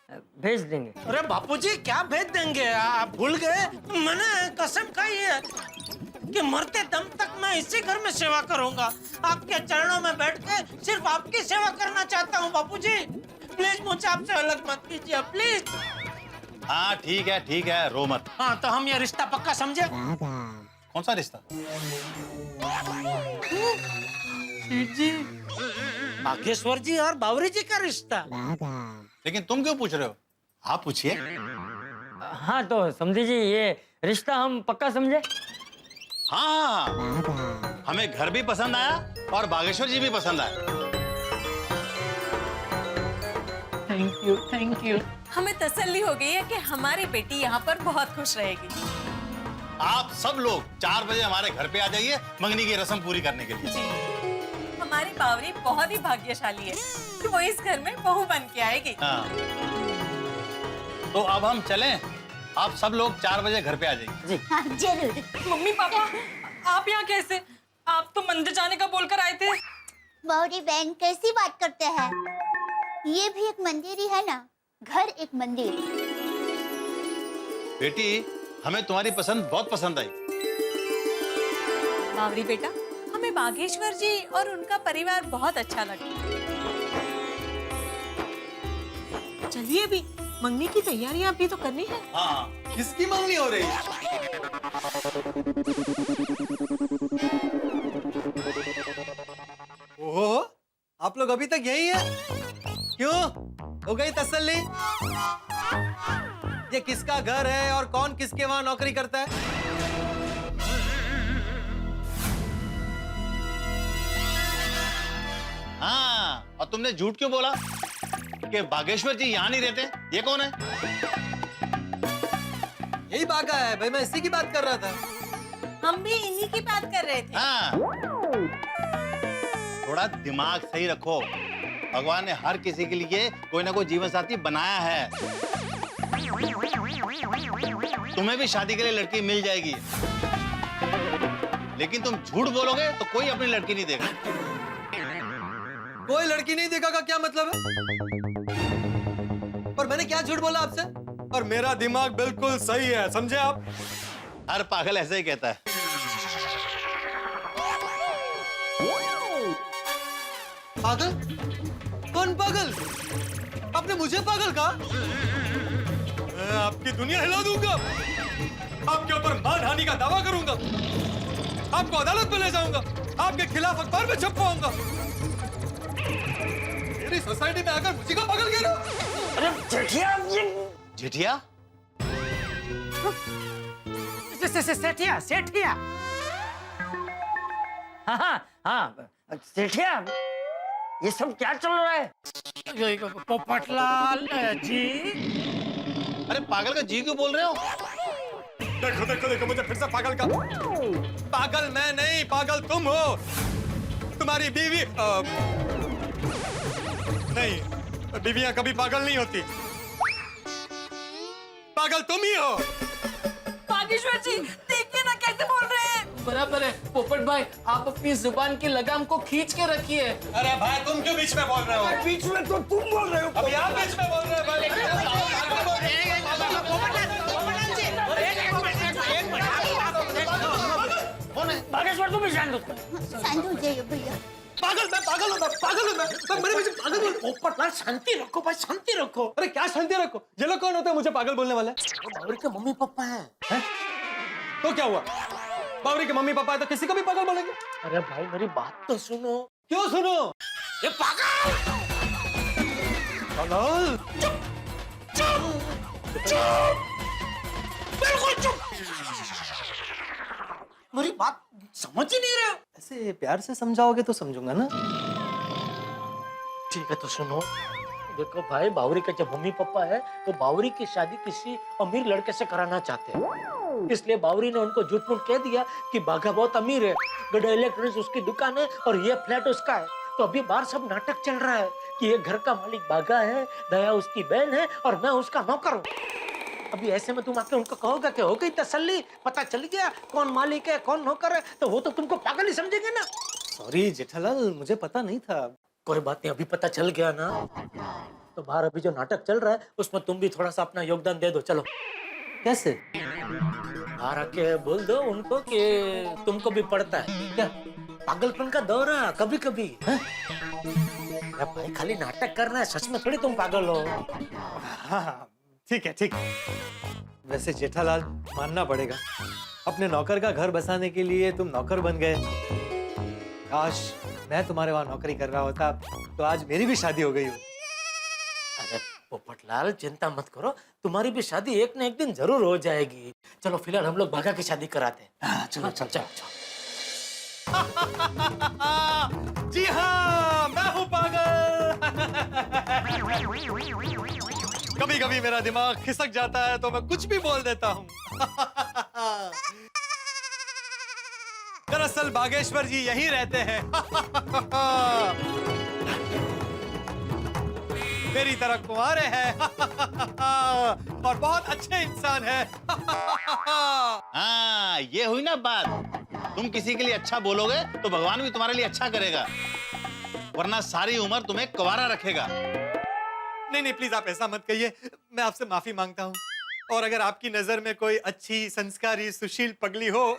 भेज देंगे। अरे बापूजी, क्या भेज देंगे? आप भूल गए? मैंने कसम खाई है कि मरते दम तक मैं इसी घर में सेवा करूंगा। आपके चरणों में बैठ के सिर्फ आपकी सेवा करना चाहता हूँ बापूजी। प्लीज मुझे आपसे अलग मत कीजिए, प्लीज। हाँ ठीक है, रो मत। हाँ, तो हम ये रिश्ता पक्का समझे? कौन सा रिश्ता? जी, बागेश्वर जी और बावरी जी का रिश्ता। लेकिन तुम क्यों पूछ रहे हो? आप पूछिए। हाँ तो समझी जी, ये रिश्ता हम पक्का समझे। हाँ, हमें घर भी पसंद आया और बागेश्वर जी भी पसंद आए। Thank you. हमें तसल्ली हो गई है कि हमारी बेटी यहाँ पर बहुत खुश रहेगी। आप सब लोग 4 बजे हमारे घर पे आ जाइए मंगनी की रस्म पूरी करने के लिए। हमारी बावरी बहुत ही भाग्यशाली है कि वो इस घर में बहू बन के आएगी। हाँ। तो अब हम चलें? आप सब लोग 4 बजे घर पे आ जाइए। जी हाँ जरूर। मम्मी पापा, आप यहाँ कैसे? आप तो मंदिर जाने का बोलकर आए थे। बावरी बहन कैसी बात करते हैं? ये भी एक मंदिर ही है ना, घर एक मंदिर। बेटी, हमें तुम्हारी पसंद बहुत पसंद आई। बावरी बेटा, हमें बागेश्वर जी और उनका परिवार बहुत अच्छा लगा। चलिए अभी मंगनी की तैयारियां अभी तो करनी है। हाँ, किसकी मंगनी हो रही है? ओहो, आप लोग अभी तक यही है? क्यों? हो गई तसल्ली? ये किसका घर है और कौन किसके वहां नौकरी करता है? हाँ, और तुमने झूठ क्यों बोला कि बागेश्वर जी यहाँ नहीं रहते? ये कौन है? यही बागा है भाई, मैं इसी की बात कर रहा था। हम भी इन्हीं की बात कर रहे थे। हाँ, थोड़ा दिमाग सही रखो। भगवान ने हर किसी के लिए कोई ना कोई जीवन साथी बनाया है। तुम्हें भी शादी के लिए लड़की मिल जाएगी, लेकिन तुम झूठ बोलोगे तो कोई अपनी लड़की नहीं देगा। कोई लड़की नहीं देगा का क्या मतलब है? और मैंने क्या झूठ बोला आपसे? और मेरा दिमाग बिल्कुल सही है, समझे आप? हर पागल ऐसे ही कहता है। पागल? कौन पागल? आपने मुझे पागल कहा? मैं आपकी दुनिया हिला दूंगा। आपके ऊपर मानहानि का दावा करूंगा। आपको अदालत में ले जाऊंगा। आपके खिलाफ अखबार में छपवाऊंगा। मेरी सोसाइटी में आकर मुझे का पागल कह रहे हो? अरे जेठिया, जेठिया? सेठिया, सेठिया। हाँ हाँ हाँ, सेठिया। ये सब क्या चल रहा है? पोपटलाल जी, अरे पागल का जी क्यों बोल रहे हो? देखो देखो देखो, मुझे फिर से पागल का। पागल मैं नहीं, पागल तुम हो। तुम्हारी बीवी नहीं, बीवियां कभी पागल नहीं होती। पागल तुम ही हो। बागेश्वर जी देखिए ना कैसे बोल रहे हैं। बराबर है पोपट भाई, आप अपनी जुबान की लगाम को खींच के रखिए। अरे भाई तुम क्यों बीच में बोल रहे हो? बीच में तो तुम बोल रहे हो। अभी आप बीच में बोल रहे हो बागेश्वर तुम भी शांत हो। शांत हो जाइए भैया। पागल मैं पागल हूँ, पागल हूँ मैं मेरे पीछे पागल हूँ। पोपटलाल शांति रखो भाई, शांति रखो। अरे क्या शांति रखो? ये लोग कौन होते हैं मुझे पागल बोलने वाले? बावरी के मम्मी पापा हैं। तो क्या हुआ? बावरी के मम्मी पापा है तो किसी को भी पागल बोलेंगे? अरे भाई मेरी बात तो सुनो। क्यों सुनो? ये पागल! पागल! बिल्कुल चुप! मेरी बात समझ ही नहीं रहे हो। ऐसे प्यार से समझाओगे तो समझूंगा ना। ठीक है तो सुनो, देखो भाई, बावरी के जो मम्मी पापा है वो बावरी की शादी किसी अमीर लड़के से कराना चाहते हैं। इसलिए बावरी ने उनको झूठ मूठ कह दिया कि बाघा बहुत अमीर है, गड्ढा इलेक्ट्रॉनिक्स उसकी दुकान है और ये फ्लैट उसका है। तो अभी बाहर सब नाटक चल रहा है कि ये घर का मालिक बाघा है, दया उसकी बहन है और मैं उसका नौकर हूँ। अभी ऐसे में तुम आके उनको कहोगे कि हो गई तसल्ली, पता चल गया कौन मालिक है कौन नौकर है, तो वो तो तुमको पागल ही समझेंगे ना। सॉरी जेठालाल, मुझे पता नहीं था। कोई बात नहीं, अभी पता चल गया ना। तो बाहर अभी जो नाटक चल रहा है उसमें तुम भी थोड़ा सा अपना योगदान दे दो। चलो। कैसे? बाहर आके बोल दो उनको कि तुमको भी पड़ता है क्या पागलपन का दौरा कभी कभी। भाई खाली नाटक करना है, सच में थोड़ी तुम पागल हो। हाँ ठीक है ठीक है। वैसे जेठालाल मानना पड़ेगा, अपने नौकर का घर बसाने के लिए तुम नौकर बन गए। काश मैं तुम्हारे वहां नौकरी कर रहा होता तो आज मेरी भी शादी हो गई होती। अरे पोपटलाल चिंता मत करो, तुम्हारी भी शादी एक न एक दिन जरूर हो जाएगी। चलो फिलहाल हम लोग बाघा की शादी कराते हैं। चलो चल चल चल। जी हाँ, मैं हूँ पागल। कभी कभी मेरा दिमाग खिसक जाता है तो मैं कुछ भी बोल देता हूँ। दरअसल बागेश्वर जी यहीं रहते हैं। मेरी तरह कुंवारे हैं और बहुत अच्छे इंसान हैं। हाँ, ये हुई ना बात। तुम किसी के लिए अच्छा बोलोगे तो भगवान भी तुम्हारे लिए अच्छा करेगा, वरना सारी उम्र तुम्हें कुंवारा रखेगा। नहीं नहीं प्लीज आप ऐसा मत कहिए, मैं आपसे माफी मांगता हूँ। और अगर आपकी नजर में कोई अच्छी संस्कारी सुशील पगली हो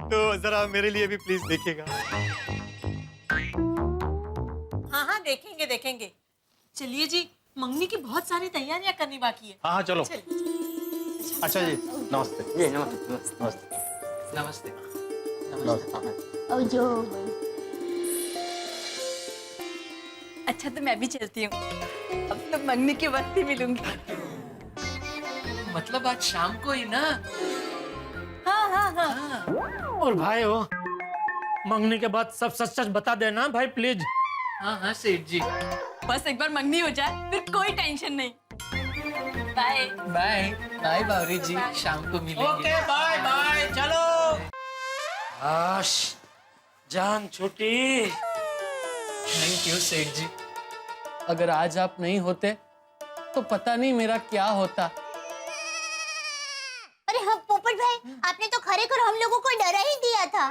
तो जरा मेरे लिए भी प्लीज देखिएगा। हाँ हाँ देखेंगे देखेंगे। चलिए जी, मंगनी की बहुत सारी तैयारियां करनी बाकी है। हाँ हाँ चलो। चलिए। अच्छा जी, नमस्ते। ये नमस्ते नमस्ते नमस्ते। और जो अच्छा तो मैं भी चलती हूँ, अब तो मंगनी के वक्त ही मिलूंगी। मतलब आज शाम को ही ना? हाँ हाँ हाँ। और भाई हो, मंगनी के बाद सब सच सच बता देना भाई प्लीज। हाँ हाँ सेठ जी। बस एक बार मंगनी हो जाए फिर कोई टेंशन नहीं। बाय बाय बाय बावरी जी, शाम को मिलेंगे। ओके बाय बाय, चलो। आश जान छुट्टी। थैंक यू सेठ जी, अगर आज आप नहीं होते तो पता नहीं मेरा क्या होता। अरे हाँ पोपट भाई, आपने तो खरेखर हम लोगों को डरा ही दिया था।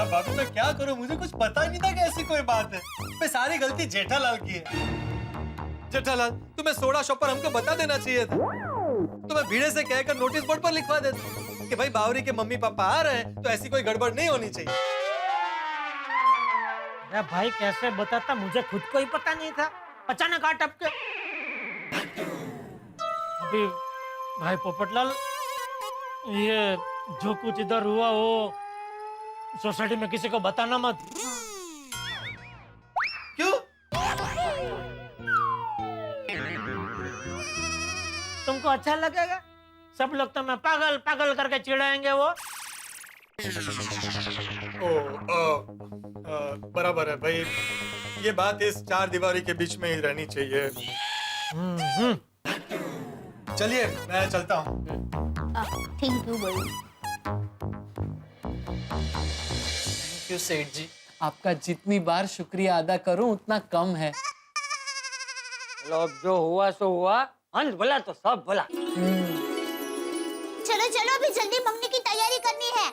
बाबू मैं क्या करूं, मुझे कुछ पता ही नहीं था कि ऐसी कोई बात है। मैं सारी गलती जेठालाल की है। जेठालाल तुम्हें सोडा शॉप पर हमको बता देना चाहिए था। तो मैं भीड़े से कहकर नोटिस बोर्ड पर लिखवा देता कि भाई बावरी के मम्मी पापा आ रहे हैं तो ऐसी कोई गड़बड़ नहीं होनी चाहिए। अरे भाई कैसे बताता, मुझे खुद को ही पता नहीं था, अचानक आ टपके। अभी भाई पोपटलाल, ये जो कुछ इधर हुआ वो सोसाइटी में किसी को बताना मत। क्यों? तुमको अच्छा लगेगा? सब लोग तो मैं पागल पागल करके चिढ़ाएंगे वो। बराबर है भाई, ये बात इस चार दीवारी के बीच में ही रहनी चाहिए। चलिए मैं चलता हूँ। थैंक यू भाई। थैंक यू सेठ जी, आपका जितनी बार शुक्रिया अदा करूं उतना कम है। चलो अब जो हुआ सो हुआ, अंत भला तो सब भला। चलो चलो अभी जल्दी मंगनी की तैयारी करनी है।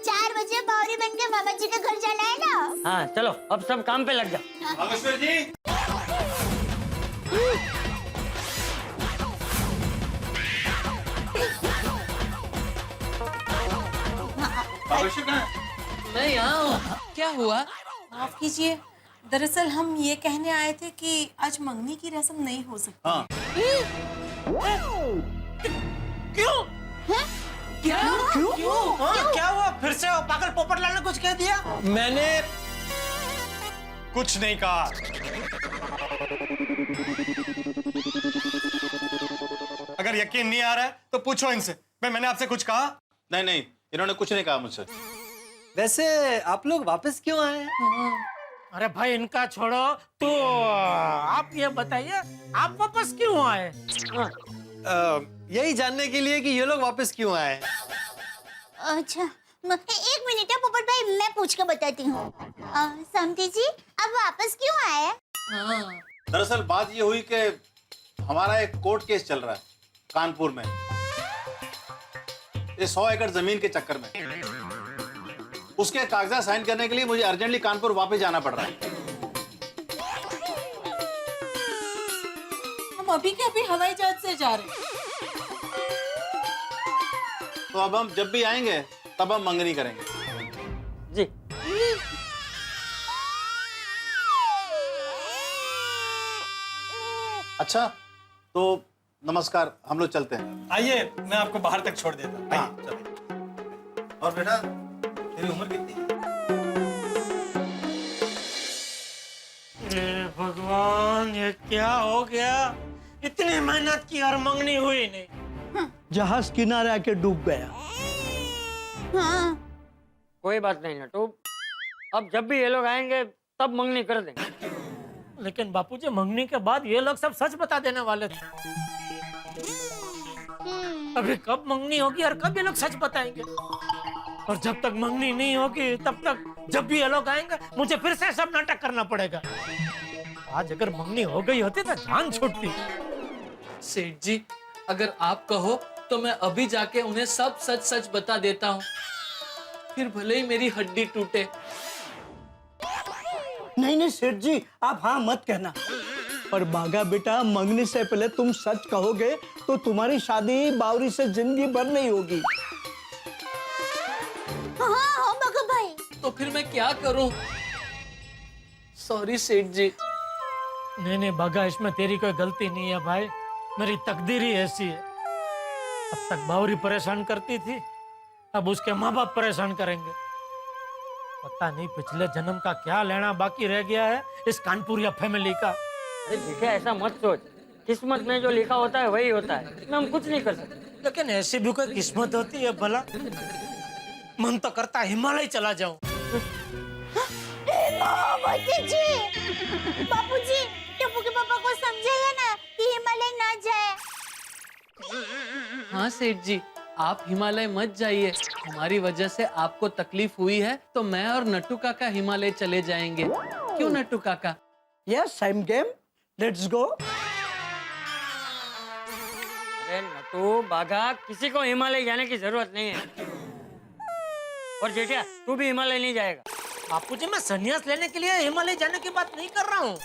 4 बजे बावरी बन के मामा जी के घर जाना है ना। हाँ चलो अब सब काम पे लग जाओ। बागेश्वर जी, बागेश्वर कहाँ है? मैं यहाँ हूँ। क्या हुआ? माफ कीजिए, दरअसल हम ये कहने आए थे कि आज मंगनी की रस्म नहीं हो सकती। हाँ, क्यों? क्या? क्यों? हाँ, क्या हुआ? फिर से वो पागल पोपटलाल ने कुछ कह दिया? मैंने कुछ नहीं कहा। अगर यकीन नहीं आ रहा है तो पूछो इनसे, मैंने आपसे कुछ कहा? नहीं नहीं, इन्होंने कुछ नहीं कहा मुझसे। वैसे आप लोग वापस क्यों आए हैं? अरे भाई इनका छोड़ो, तो आप ये बताइए आप वापस क्यों आए? यही जानने के लिए कि ये लोग वापस क्यों आए हैं। अच्छा, एक मिनट है पोपट भाई, मैं पूछ के बताती हूँ। समधी जी, अब वापस क्यों आए? हाँ। दरअसल बात ये हुई कि हमारा एक कोर्ट केस चल रहा है कानपुर में, ये 100 एकड़ जमीन के चक्कर में। उसके कागजात साइन करने के लिए मुझे अर्जेंटली कानपुर वापस जाना पड़ रहा है। हम अभी के अभी हवाई जहाज से जा रहे हैं। तो अब हम जब भी आएंगे तब हम मंगनी करेंगे। जी अच्छा, तो नमस्कार, हम लोग चलते हैं। आइए, मैं आपको बाहर तक छोड़ देता हूँ। आइए, चलिए। और बेटा, तेरी उम्र कितनी है? भगवान ये क्या हो गया? इतनी मेहनत की और मंगनी हुई नहीं। जहाज किनारे आके डूब गया। हाँ। कोई बात नहीं नटू, अब जब भी ये लोग आएंगे तब मंगनी कर देंगे। लेकिन बापूजी मंगनी के बाद ये लोग सब सच बता देने वाले थे। अभी कब मंगनी होगी और कब ये लोग सच बताएंगे? और जब तक मंगनी नहीं होगी तब तक जब भी ये लोग आएंगे मुझे फिर से सब नाटक करना पड़ेगा। आज अगर मंगनी हो गई होती तो जान छूटती। सेठ जी, अगर आप कहो तो मैं अभी जाके उन्हें सब सच सच बता देता हूँ, फिर भले ही मेरी हड्डी टूटे। नहीं नहीं सेठ जी, आप हाँ मत कहना। और बागा बेटा, मंगनी से पहले तुम सच कहोगे तो तुम्हारी शादी बावरी से जिंदगी भर नहीं होगी। हाँ बागा भाई। तो फिर मैं क्या करूं? सॉरी सेठ जी। नहीं बागा, इसमें तेरी कोई गलती नहीं है भाई, मेरी तकदीर ही ऐसी है। अब तक बावरी परेशान करती थी, अब उसके माँ बाप परेशान करेंगे। पता नहीं पिछले जन्म का क्या लेना बाकी रह गया है इस कानपुरिया फैमिली का। अरे देखिए ऐसा मत सोच, किस्मत में जो लिखा होता है वही होता है, इसमें हम कुछ नहीं कर सकते। लेकिन ऐसी भी कोई किस्मत होती है भला? मन तो करता हिमालय चला जाऊं। बापूजी, टप्पू के पापा को समझाइए ना कि हिमालय ना जाए। हाँ सेठ जी, आप हिमालय मत जाइए। हमारी वजह से आपको तकलीफ हुई है तो मैं और नट्टू काका हिमालय चले जाएंगे। क्यों नट्टू काका? Yes, same game, let's go. अरे नटू बागा, किसी को हिमालय जाने की जरूरत नहीं है। और जेठिया, तू भी हिमालय नहीं जाएगा। बापूजी, मैं संन्यास लेने के लिए हिमालय जाने की बात नहीं कर रहा हूँ।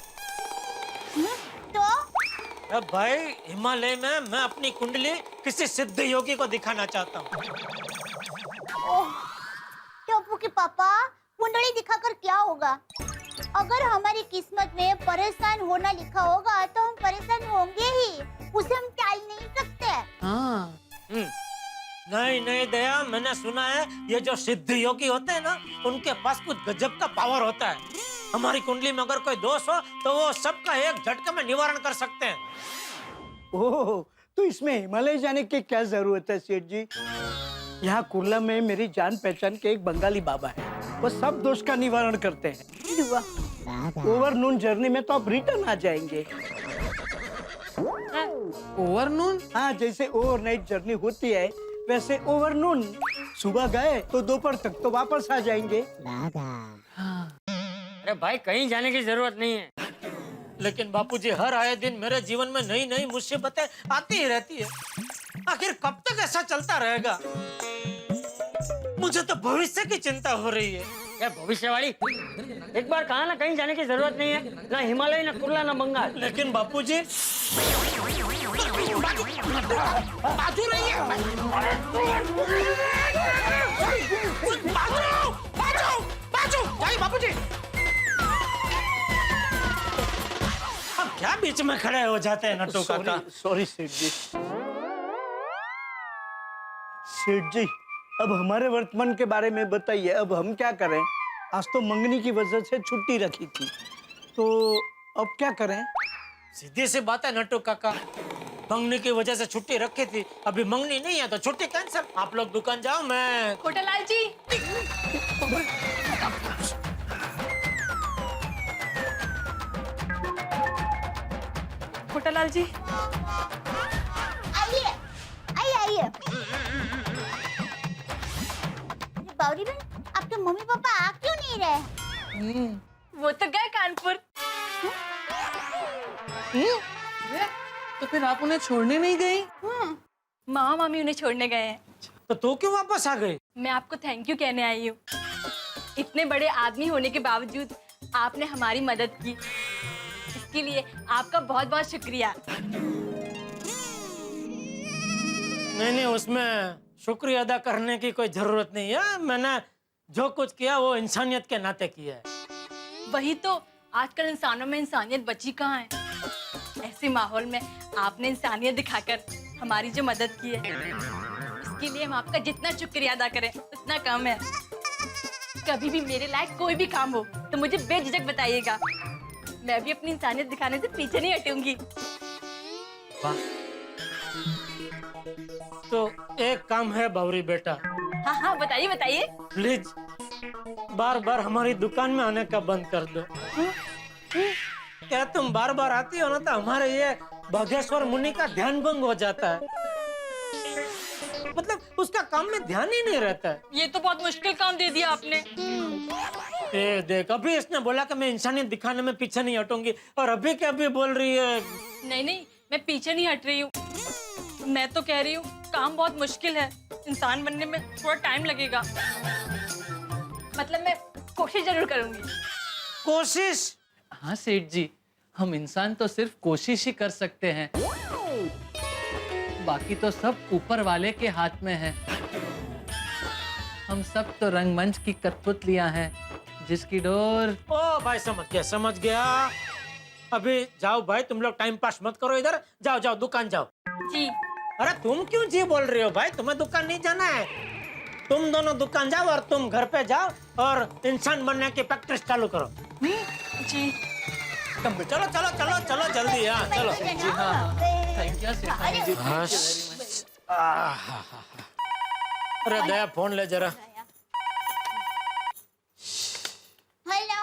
तो अब भाई हिमालय में मैं अपनी कुंडली किसी सिद्ध योगी को दिखाना चाहता हूँ। टप्पू के पापा, कुंडली दिखाकर क्या होगा? अगर हमारी किस्मत में परेशान होना लिखा होगा तो हम परेशान होंगे ही, उसे हम टाल नहीं सकते। हाँ। नहीं दया, मैंने सुना है ये जो सिद्ध योगी होते हैं ना, उनके पास कुछ गजब का पावर होता है। हमारी कुंडली में अगर कोई दोष हो तो वो सबका एक झटके में निवारण कर सकते हैं। ओह, तो इसमें हिमालय जाने की क्या जरूरत है सेठ जी? यहाँ कुर्ला में मेरी जान पहचान के एक बंगाली बाबा है। वो सब दोष का निवारण करते हैं। ओवरनून जर्नी में तो आप रिटर्न आ जाएंगे। ओवरनून? हाँ, जैसे ओवरनाइट जर्नी होती है वैसे ओवरनून, सुबह गए तो दोपहर तक तो वापस आ जाएंगे। अरे भाई कहीं जाने की जरूरत नहीं है। लेकिन बापूजी हर आए दिन मेरे जीवन में नई नई मुसीबतें आती ही रहती है। आखिर कब तक ऐसा चलता रहेगा? मुझे तो भविष्य की चिंता हो रही है। क्या भविष्यवाणी? एक बार कहा ना कहीं जाने की जरूरत नहीं है, ना हिमालय ना कुर्ला ना बंगाल। लेकिन बापूजी बाजू रही है। बाजू जाइए बापूजी। अब क्या बीच में खड़े हो जाते हैं नट्टू काका? सॉरी सेठ जी। सेठ जी, अब हमारे वर्तमान के बारे में बताइए, अब हम क्या करें? आज तो मंगनी की वजह से छुट्टी रखी थी, तो अब क्या करें? सीधी सी बात है नट्टू काका, मंगनी की वजह से छुट्टी रखी थी, अभी मंगनी नहीं है तो छुट्टी कैंसिल। आप लोग दुकान जाओ, मैं कोटालाल जी, कोटालाल जी, आइए आइए आइए। बावरी बहन, आपके मम्मी पापा आ क्यों नहीं रहे? वो तो गए कानपुर। तो फिर आप उन्हें छोड़ने नहीं गई? मामा मामी उन्हें छोड़ने गए हैं। तो तू क्यों वापस आ गई? मैं आपको थैंक यू कहने आई हूँ। इतने बड़े आदमी होने के बावजूद आपने हमारी मदद की, इसके लिए आपका बहुत बहुत शुक्रिया। नहीं, उसमें शुक्रिया अदा करने की कोई जरूरत नहीं है। मैंने जो कुछ किया वो इंसानियत के नाते किया है। वही तो, आजकल इंसानों में इंसानियत बची कहाँ है? ऐसे माहौल में आपने इंसानियत दिखाकर हमारी जो मदद की है, इसके लिए हम आपका जितना शुक्रिया अदा करें उतना कम है। कभी भी मेरे लायक कोई भी काम हो तो मुझे बेझिझक बताइएगा, मैं भी अपनी इंसानियत दिखाने से पीछे नहीं हटूंगी। तो एक काम है बावरी बेटा, हाँ हाँ, बताइए बताइए। प्लीज बार बार हमारी दुकान में आने का बंद कर दो। क्या तुम बार बार आती हो ना तो हमारे ये बागेश्वर मुनि का ध्यान भंग हो जाता है। मतलब उसका काम में ध्यान ही नहीं रहता है। ये तो बहुत मुश्किल काम दे दिया आपने। ए देख, अभी इसने बोला कि मैं इंसानियत दिखाने में पीछे नहीं हटूंगी, और अभी क्या अभी बोल रही है? नहीं नहीं, मैं पीछे नहीं हट रही हूँ। मैं तो कह रही हूँ काम बहुत मुश्किल है, इंसान बनने में थोड़ा टाइम लगेगा। मतलब मैं कोशिश जरूर करूंगी। कोशिश? हाँ सेठ जी, हम इंसान तो सिर्फ कोशिश ही कर सकते हैं, बाकी तो सब ऊपर वाले के हाथ में है। हम सब तो रंगमंच की कठपुतलियां हैं जिसकी डोर। ओ भाई समझ गया। अभी जाओ भाई, तुम लोग टाइम पास मत करो, इधर जाओ जाओ दुकान जाओ। जी। अरे तुम क्यों जी बोल रही हो भाई? तुम्हें दुकान नहीं जाना है? तुम दोनों दुकान जाओ और तुम घर पे जाओ और इंसान बनने की प्रैक्टिस चालू करो। जी। चलो चलो चलो चलो जल्दी। हाँ चलो। जी हाँ, थैंक यू सेठ जी। अरे दया फोन ले जरा। हेलो।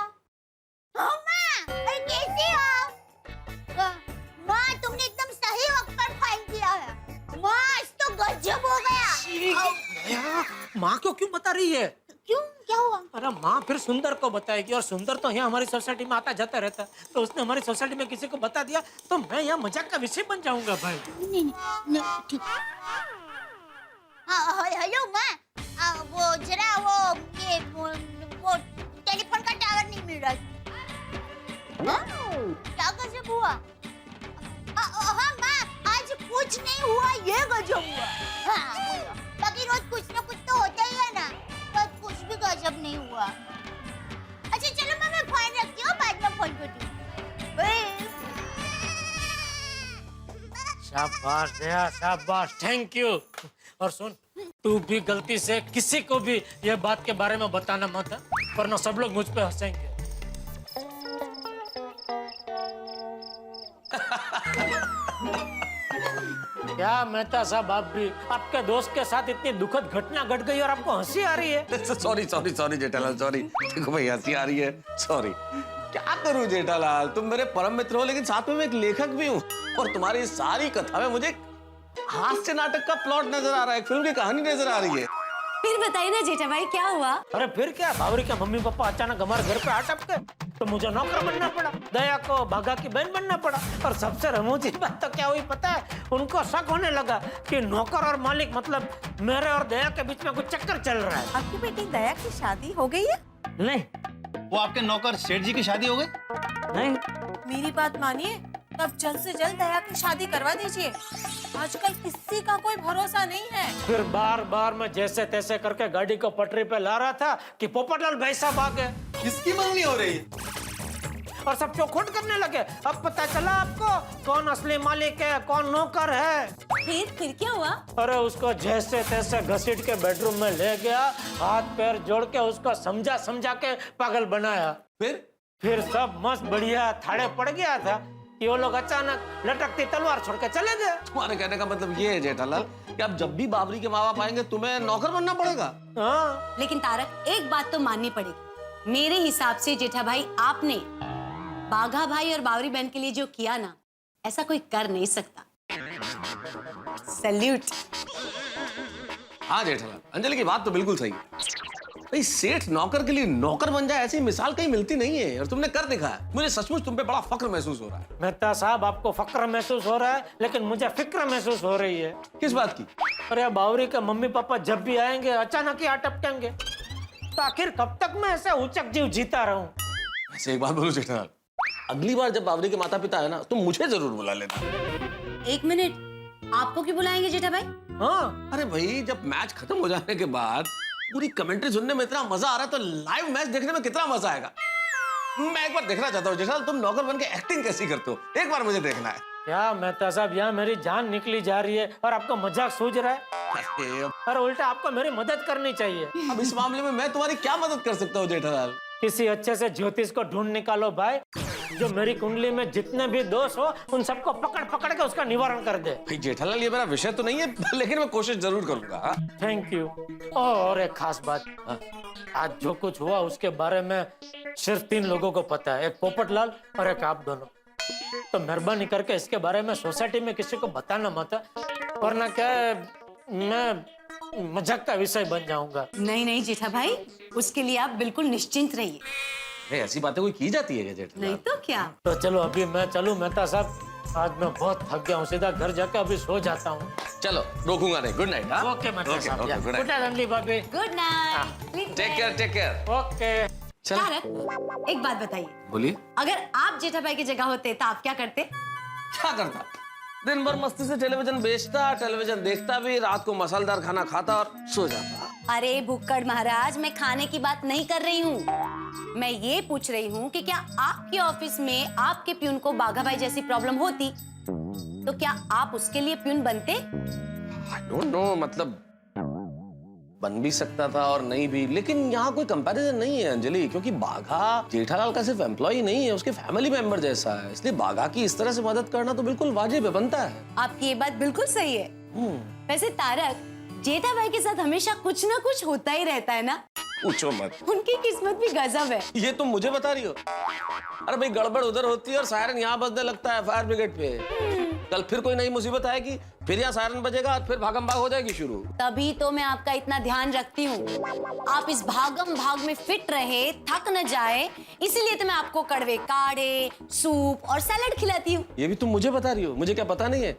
हाँ माँ, अरे कैसी हो? माँ, तुमने एकदम सही वक्त पर फोन किया है। माँ, आज तो गजब हो गया। माँ को क्यों बता रही है? क्यों, क्या हुआ? अरे माँ फिर सुंदर को बताएगी, और सुंदर तो यहाँ हमारी सोसाइटी में आता जाता रहता है, तो उसने हमारी सोसाइटी में किसी को बता दिया तो मैं यहाँ मजाक का विषय बन जाऊंगा भाई। नहीं, ठीक। हाँ, हेलो माँ, वो जरा वो टेलीफोन का टावर नहीं मिल रहा। हाँ? क्या गजब हुआ? हाँ माँ, आज कुछ नहीं हुआ, ये गजब हुआ। हाँ, बाकी रोज कुछ ना कुछ तो होता ही है ना, पर कुछ भी गजब नहीं हुआ। अच्छा चलो मैं फोन रखती हूँ, बाद में फोन करती हूँ। शाबाश दया, शाबाश, थैंक यू। और सुन, तू भी गलती से किसी को भी ये बात के बारे में बताना मत, वरना सब लोग मुझ पे हंसेंगे। क्या मेहता साहब, आप भी आपके दोस्त के साथ इतनी दुखद घटना घट गई और आपको हंसी आ रही है? Sorry sorry sorry Jethalal, sorry. देखो भाई हंसी आ रही है, सॉरी। क्या करूं जेठालाल, तुम मेरे परम मित्र हो, लेकिन साथ में मैं एक लेखक भी हूँ, और तुम्हारी सारी कथा में मुझे हास्य नाटक का प्लॉट नजर आ रहा है, एक फिल्म की कहानी नजर आ रही है। फिर बताइए ना जेठा भाई, क्या हुआ? अरे फिर क्या, बावरी के मम्मी पापा अचानक हमारे घर पे आ टपके, तो मुझे नौकर बनना पड़ा, दया को भागा की बहन बनना पड़ा। और सबसे रमूजी बात तो क्या हुई पता है? उनको शक होने लगा कि नौकर और मालिक मतलब मेरे और दया के बीच में कुछ चक्कर चल रहा है। आपकी बेटी दया की शादी हो गई है? नहीं वो आपके नौकर सेठ जी की शादी हो गई? नहीं, मेरी बात मानिए, तब जल्द से जल्द दया की शादी करवा दीजिए। आजकल किसी का कोई भरोसा नहीं है। फिर बार बार मैं जैसे तैसे करके गाड़ी को पटरी पे ला रहा था कि पोपटलाल भाई साहब आ गए। किसकी मंगनी हो रही है? और सब चौखोट करने लगे। अब पता चला आपको कौन असली मालिक है, कौन नौकर है। फिर क्या हुआ? अरे उसको जैसे तैसे घसीट के बेडरूम में ले गया, हाथ पैर जोड़ के उसको समझा समझा के पागल बनाया। फिर सब मस्त बढ़िया थाड़े पड़ गया था कि वो लोग अचानक लटकती तलवार छोड़ के चले गए। तुम्हारे कहने का मतलब ये है जेठालाल कि अब जब भी बाबरी के माँ बाप आएंगे तुम्हें नौकर बनना पड़ेगा? हाँ। लेकिन तारक, एक बात तो माननी पड़ेगी, मेरे हिसाब से जेठा भाई आपने बाघा भाई और बावरी बहन के लिए जो किया ना, ऐसा कोई कर नहीं सकता। सैल्यूट। हाँ जेठालाल, अंजलि की बात तो बिल्कुल सही है। भाई सेठ नौकर के लिए नौकर बन जाए, ऐसी मिसाल कहीं मिलती नहीं है, और तुमने कर दिखाया। मुझे सचमुच तुम पे बड़ा फक्र महसूस हो रहा है। मेहता साहब, आपको फक्र महसूस हो रहा है, लेकिन मुझे फिक्र महसूस हो रही है। किस बात की? अरे बावरी के मम्मी पापा जब भी आएंगे अचानक ही अटपकेंगे, तो आखिर कब तक मैं ऐसे उचक जीव जीता रहूं? ऐसे एक बात बोलो जेठालाल, अगली बार जब बावरी के माता पिता है ना, तुम मुझे जरूर बुला लेना। एक मिनट, आपको क्यों बुलाएंगे जेठा भाई? हाँ। अरे भाई, जब मैच खत्म हो जाने के बाद पूरी कमेंट्री सुनने में इतना मजा आ रहा है, तो लाइव मैच देखने में कितना मजा आएगा। मैं एक बार देखना चाहता हूँ जेठालाल, तुम नौकर बन के एक्टिंग कैसी करते हो, एक बार मुझे देखना है। क्या मेहता साहब, यहाँ मेरी जान निकली जा रही है और आपको मजाक सूझ रहा है? और उल्टा आपको मेरी मदद करनी चाहिए। अब इस मामले में मैं तुम्हारी क्या मदद कर सकता हूँ जेठालाल? किसी अच्छे से ज्योतिष को ढूंढ निकालो भाई, जो मेरी कुंडली में जितने भी दोष हो उन सबको पकड़ पकड़ के उसका निवारण कर दे। भाई जेठालाल, ये मेरा विषय तो नहीं है, लेकिन मैं कोशिश जरूर करूंगा। Thank you. और एक खास बात, आज जो कुछ हुआ उसके बारे में सिर्फ 3 लोगों को पता है, एक पोपटलाल और एक आप दोनों। तो मेहरबानी करके इसके बारे में सोसाइटी में किसी को बताना मत, वरना क्या मैं मजाक का विषय बन जाऊंगा। नहीं नहीं जेठा भाई, उसके लिए आप बिल्कुल निश्चिंत रहिए। ऐसी बातें कोई की जाती है क्या जेठालाल? नहीं तो क्या। तो चलो अभी मैं चलूं मेहता साहब, आज मैं बहुत थक गया हूँ, सीधा घर जाकर अभी सो जाता हूँ। चलो रोकूंगा नहीं। Good night. ओके मेहता साहब, good good night. Night Anjali भाभी। Good night. Take care, take care. Okay. Taarak, एक बात बताइए, बोलिए। अगर आप जेठा भाई की जगह होते तो आप क्या करते? क्या करता? दिन भर मस्ती से टेलीविजन बेचता, टेलीविजन देखता भी, रात को मसालेदार खाना खाता और सो जाता। अरे भुक्कड़ महाराज, मैं खाने की बात नहीं कर रही हूँ, मैं ये पूछ रही हूँ कि क्या आपके ऑफिस में आपके प्यून को बाघा भाई जैसी प्रॉब्लम होती तो क्या आप उसके लिए प्यून बनते? I don't know, मतलब बन भी सकता था और नहीं भी, लेकिन यहाँ कोई कंपैरिजन नहीं है अंजलि, क्योंकि बाघा जेठालाल का सिर्फ एम्प्लॉय नहीं है, उसके फैमिली मेंबर जैसा है, इसलिए बाघा की इस तरह से मदद करना तो बिल्कुल वाजिब है, बनता है। आपकी ये बात बिल्कुल सही है। वैसे तारक, जेठा भाई के साथ हमेशा कुछ ना कुछ होता ही रहता है ना? पूछो मत, उनकी किस्मत भी गजब है। ये तुम मुझे बता रही हो? अरे भाई, गड़बड़ उधर होती है और सायरन यहाँ बजने लगता है फायर ब्रिगेड पे। कल फिर कोई नई मुसीबत आएगी, फिर यहाँ सायरन बजेगा, फिर भागम भाग हो जाएगी शुरू। तभी तो मैं आपका इतना ध्यान रखती हूँ, आप इस भागम भाग में फिट रहे, थक न जाए, इसीलिए तो मैं आपको कड़वे काढ़े, सूप और सैलेड खिलाती हूँ। ये भी तुम मुझे बता रही हो? मुझे क्या पता नहीं है?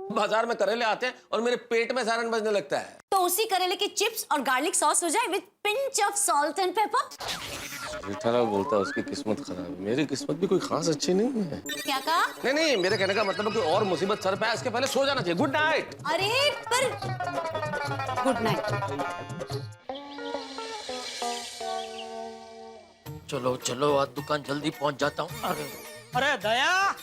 बाजार में करेले आते हैं और मेरे पेट में सायरन बजने लगता है। तो उसी करेले की चिप्स और गार्लिक सॉस हो जाए with pinch of salt and paper. Jethalal बोलता है उसकी किस्मत खराब है, मेरी किस्मत भी कोई खास अच्छी नहीं है। क्या कहा? नहीं नहीं, मेरे कहने का मतलब है कोई और मुसीबत सर पे आए इसके पहले सो जाना चाहिए। Good night. अरे पर गुड नाइट। चलो चलो, आज दुकान जल्दी पहुंच जाता हूँ। अरे दया,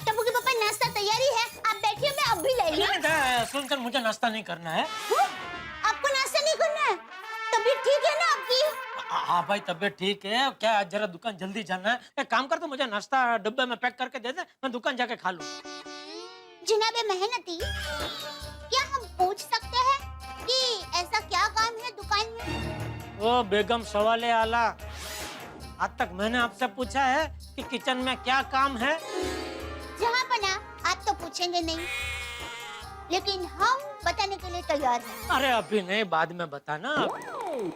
टप्पू के पापा, नाश्ता तैयारी है, आप बैठिए, मैं अब भी ले लूं। सुनकर मुझे नाश्ता नहीं करना है। आपको नाश्ता नहीं करना है? तबीयत ठीक है ना आपकी? हाँ भाई तबीयत ठीक है। क्या आज जरा दुकान जल्दी जाना है। एक काम कर, तो मुझे नाश्ता डब्बे में पैक करके दे दे, मैं दुकान जाके खा लूँ। जनाबे मेहनती, क्या हम पूछ सकते हैं कि ऐसा क्या काम है दुकान में? ओ बेगम सवाले आला, आज तक मैंने आपसे पूछा है कि किचन में क्या काम है? जहाँ बना आप तो पूछेंगे नहीं, लेकिन हम बताने के लिए तैयार हैं। अरे अभी नहीं, बाद में बताना।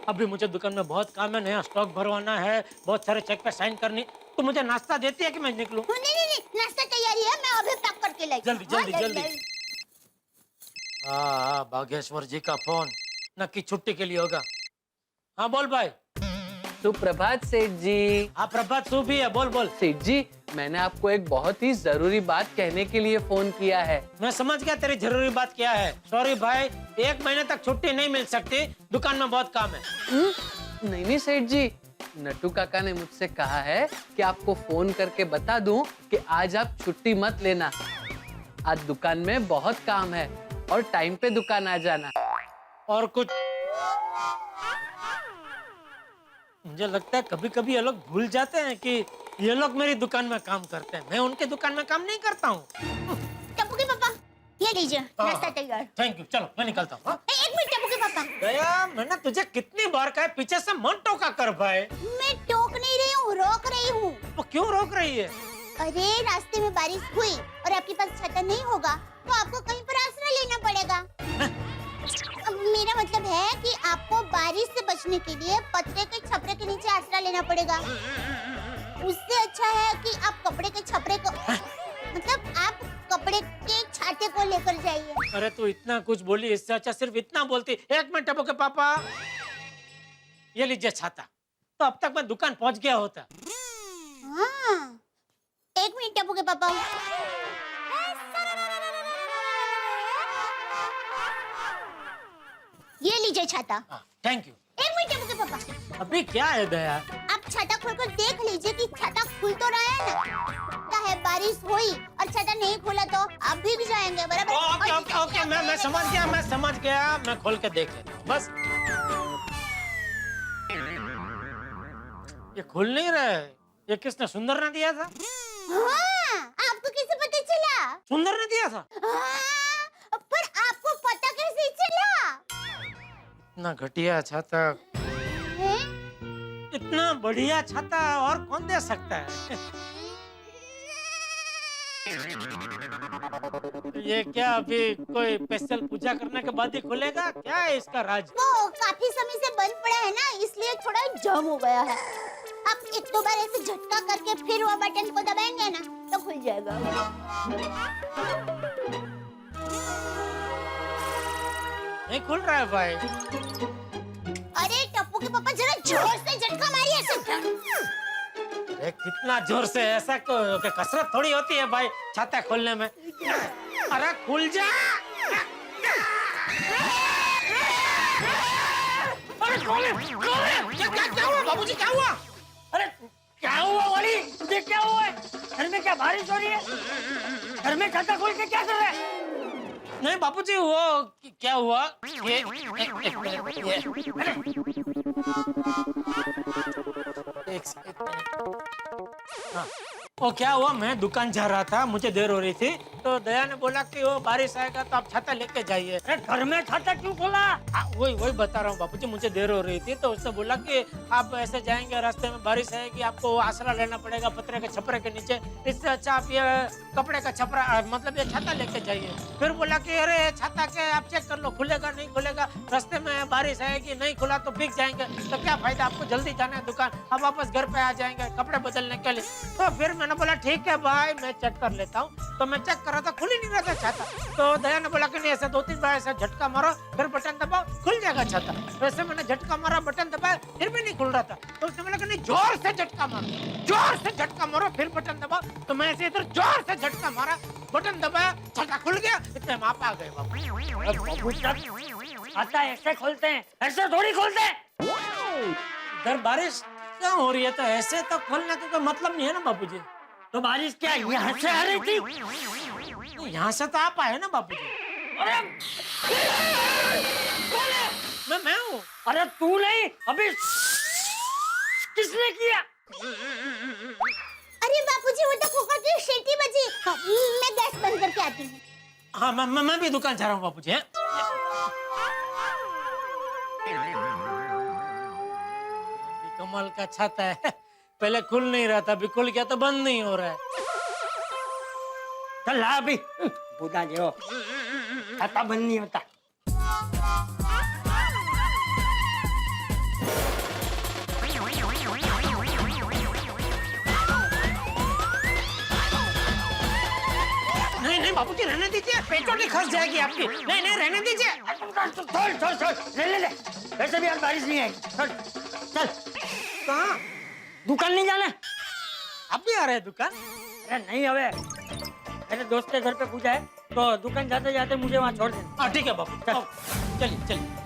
अभी मुझे दुकान में बहुत काम है, नया स्टॉक भरवाना है, बहुत सारे चेक पे साइन करनी। तो मुझे नाश्ता देती है कि मैं निकलूं? नहीं, नाश्ता तैयारी है, मैं अभी पैक करके लाई। जल्दी जल्दी जल्दी। हाँ, बागेश्वर जी का फोन नक्की छुट्टी के लिए होगा। हाँ बोल भाई। सुप्रभात सेठ जी। हाँ प्रभात शुभ ही है, बोल बोल। सेठ जी, मैंने आपको एक बहुत ही जरूरी बात कहने के लिए फोन किया है। मैं समझ गया तेरी जरूरी बात क्या है। सॉरी भाई, 1 महीने तक छुट्टी नहीं मिल सकती, दुकान में बहुत काम है। नहीं सेठ जी, नट्टू काका ने मुझसे कहा है कि आपको फोन करके बता दूं कि आज आप छुट्टी मत लेना। आज दुकान में बहुत काम है और टाइम पे दुकान आ जाना। और कुछ? मुझे लगता है कभी कभी ये लोग भूल जाते हैं कि ये लोग मेरी दुकान में काम करते हैं, मैं उनके दुकान में काम नहीं करता हूँ। टप्पू के पापा, ये लीजिए नाश्ता तैयार। थैंक यू, चलो मैं निकलता हूँ। एक मिनट टप्पू के पापा। दया, मैंने तुझे कितनी बार कहा पीछे से मन टोका कर भाई। मैं टोक नहीं रही हूँ, रोक रही हूँ। वो क्यों रोक रही है? अरे रास्ते में बारिश हुई और आपके पास छाता नहीं होगा तो आपको कहीं पर आसरा लेना पड़ेगा। मेरा मतलब है कि आपको बारिश से बचने के लिए पत्रे के छपरे के नीचे आसरा लेना पड़ेगा। उससे अच्छा है कि आप कपड़े के छपरे को मतलब आप कपड़े के छाते को लेकर जाइए। अरे तू इतना कुछ बोली, इससे अच्छा सिर्फ इतना बोलती। 1 मिनट टप्पू के पापा, ये लीजिए छाता, तो अब तक मैं दुकान पहुंच गया होता। हाँ, 1 मिनट टप्पू के पापा। ये लीजिए छाता। Thank you. 1 मिनट टप्पू के पापा। अभी क्या है दया? आप छाता खोलकर देख लीजिए कि छाता खुल तो रहा है ना। क्या है, बारिश हुई और छाता नहीं खुला तो आप भीग जाएंगे, बराबर? ओके ओके ओके, मैं समझ गया, मैं खोल के देख लेता हूँ बस। ये खुल नहीं रहा है। ये किसने, सुंदर ने दिया था? हाँ, आपको कैसे पता चला? सुंदर ने दिया था। हाँ, पर आपको पता कैसे चला? इतना घटिया छाता, इतना बढ़िया छाता और कौन दे सकता है? ये क्या अभी कोई स्पेशल पूजा करने के बाद ही खुलेगा? क्या है इसका राज? वो काफी समय से बंद पड़ा है ना, इसलिए थोड़ा जाम हो गया है। आप 1-2 बार ऐसे झटका करके फिर वो बटन को दबाएंगे ना तो खुल जाएगा। नहीं खुल रहा है भाई। अरे टप्पू के पापा, जरा जोर से झटका मारिए ऐसे। अरे कितना जोर से, ऐसा कोई कसरत थोड़ी होती है भाई छाता खोलने में। अरे खुल जा। अरे क्या हुआ बाबूजी, क्या हुआ? अरे क्या हुआ वाली, तुझे क्या हुआ है? घर में क्या बारिश हो रही है? घर में छाता खोल के क्या कर रहे हैं? नहीं बापूजी, वो क्या हुआ? ये हाँ, वो क्या हुआ, मैं दुकान जा रहा था, मुझे देर हो रही थी, तो दया ने बोला कि वो बारिश आएगा तो आप छाता लेके जाइए। अरे घर में छाता क्यों खोला? वही बता रहा हूँ बापूजी, मुझे देर हो रही थी तो उसने बोला कि आप ऐसे जाएंगे, रास्ते में बारिश आएगी, आपको आसरा लेना पड़ेगा पत्रे के छपरे के नीचे, इससे अच्छा आप ये कपड़े का छपरा मतलब ये छाता लेके जाइए। फिर बोला कि अरे छाता के आप चेक कर लो, खुलेगा नहीं खुलेगा, रास्ते में बारिश आएगी, नहीं खुला तो भीग जाएंगे, तो क्या फायदा, आपको जल्दी जाना है दुकान, आप वापस घर पे आ जाएंगे कपड़े बदलने के लिए। तो फिर मैंने बोला ठीक है भाई, मैं चेक कर लेता हूँ। तो मैं चेक कर रहा था, खुल ही नहीं रहा था छाता। तो दया ने बोला कि नहीं, ऐसा 2-3 बार ऐसा झटका मारो, फिर बटन दबाओ, खुल जाएगा छाता। वैसे मैंने झटका मारा, बटन दबाया, फिर भी नहीं खुल रहा था। तो उसने बोला कि नहीं, जोर से झटका मारो, जोर से झटका मारो, फिर बटन दबाओ। तो मैं ऐसे इधर जोर से झटका मारा, बटन दबाया, छाता खुल गया। इतने में आप आ गए बाबू। छाता ऐसे खोलते हैं, ऐसे थोड़ी खोलते हैं। इधर बारिश क्यों हो रही है, तो ऐसे तो खोलने का कोई मतलब नहीं है ना बापूजी। तो बारिश क्या यहाँ से आ रही थी? यहाँ से तो आप आए ना बापूजी। अरे मैं हूँ। अरे तू नहीं, अभी किसने किया? अरे बापूजी वो तो कुकर की सीटी बजी। हाँ, मैं गैस बंद करके आती हूँ। हाँ मैं भी दुकान जा रहा हूँ बापूजी। हैं? कमाल का छाता है, पहले खुल नहीं रहा था, अभी खुल गया तो बंद नहीं हो रहा है। चल ला अभी, बूढ़ा जो खाता बंद नहीं होता। नहीं बापूजी रहने दीजिए, पेटोटी खस जाएगी आपकी। नहीं रहने दीजिए। छोड़ ले वैसे भी आज बारिश नहीं आएगी। चल कहाँ? दुकान नहीं जाना? आप भी आ रहे हैं दुकान? अरे नहीं, अबे मेरे दोस्त के घर पे पूजा है तो दुकान जाते जाते मुझे वहाँ छोड़ देना। हाँ ठीक है बापू, चलिए चलिए।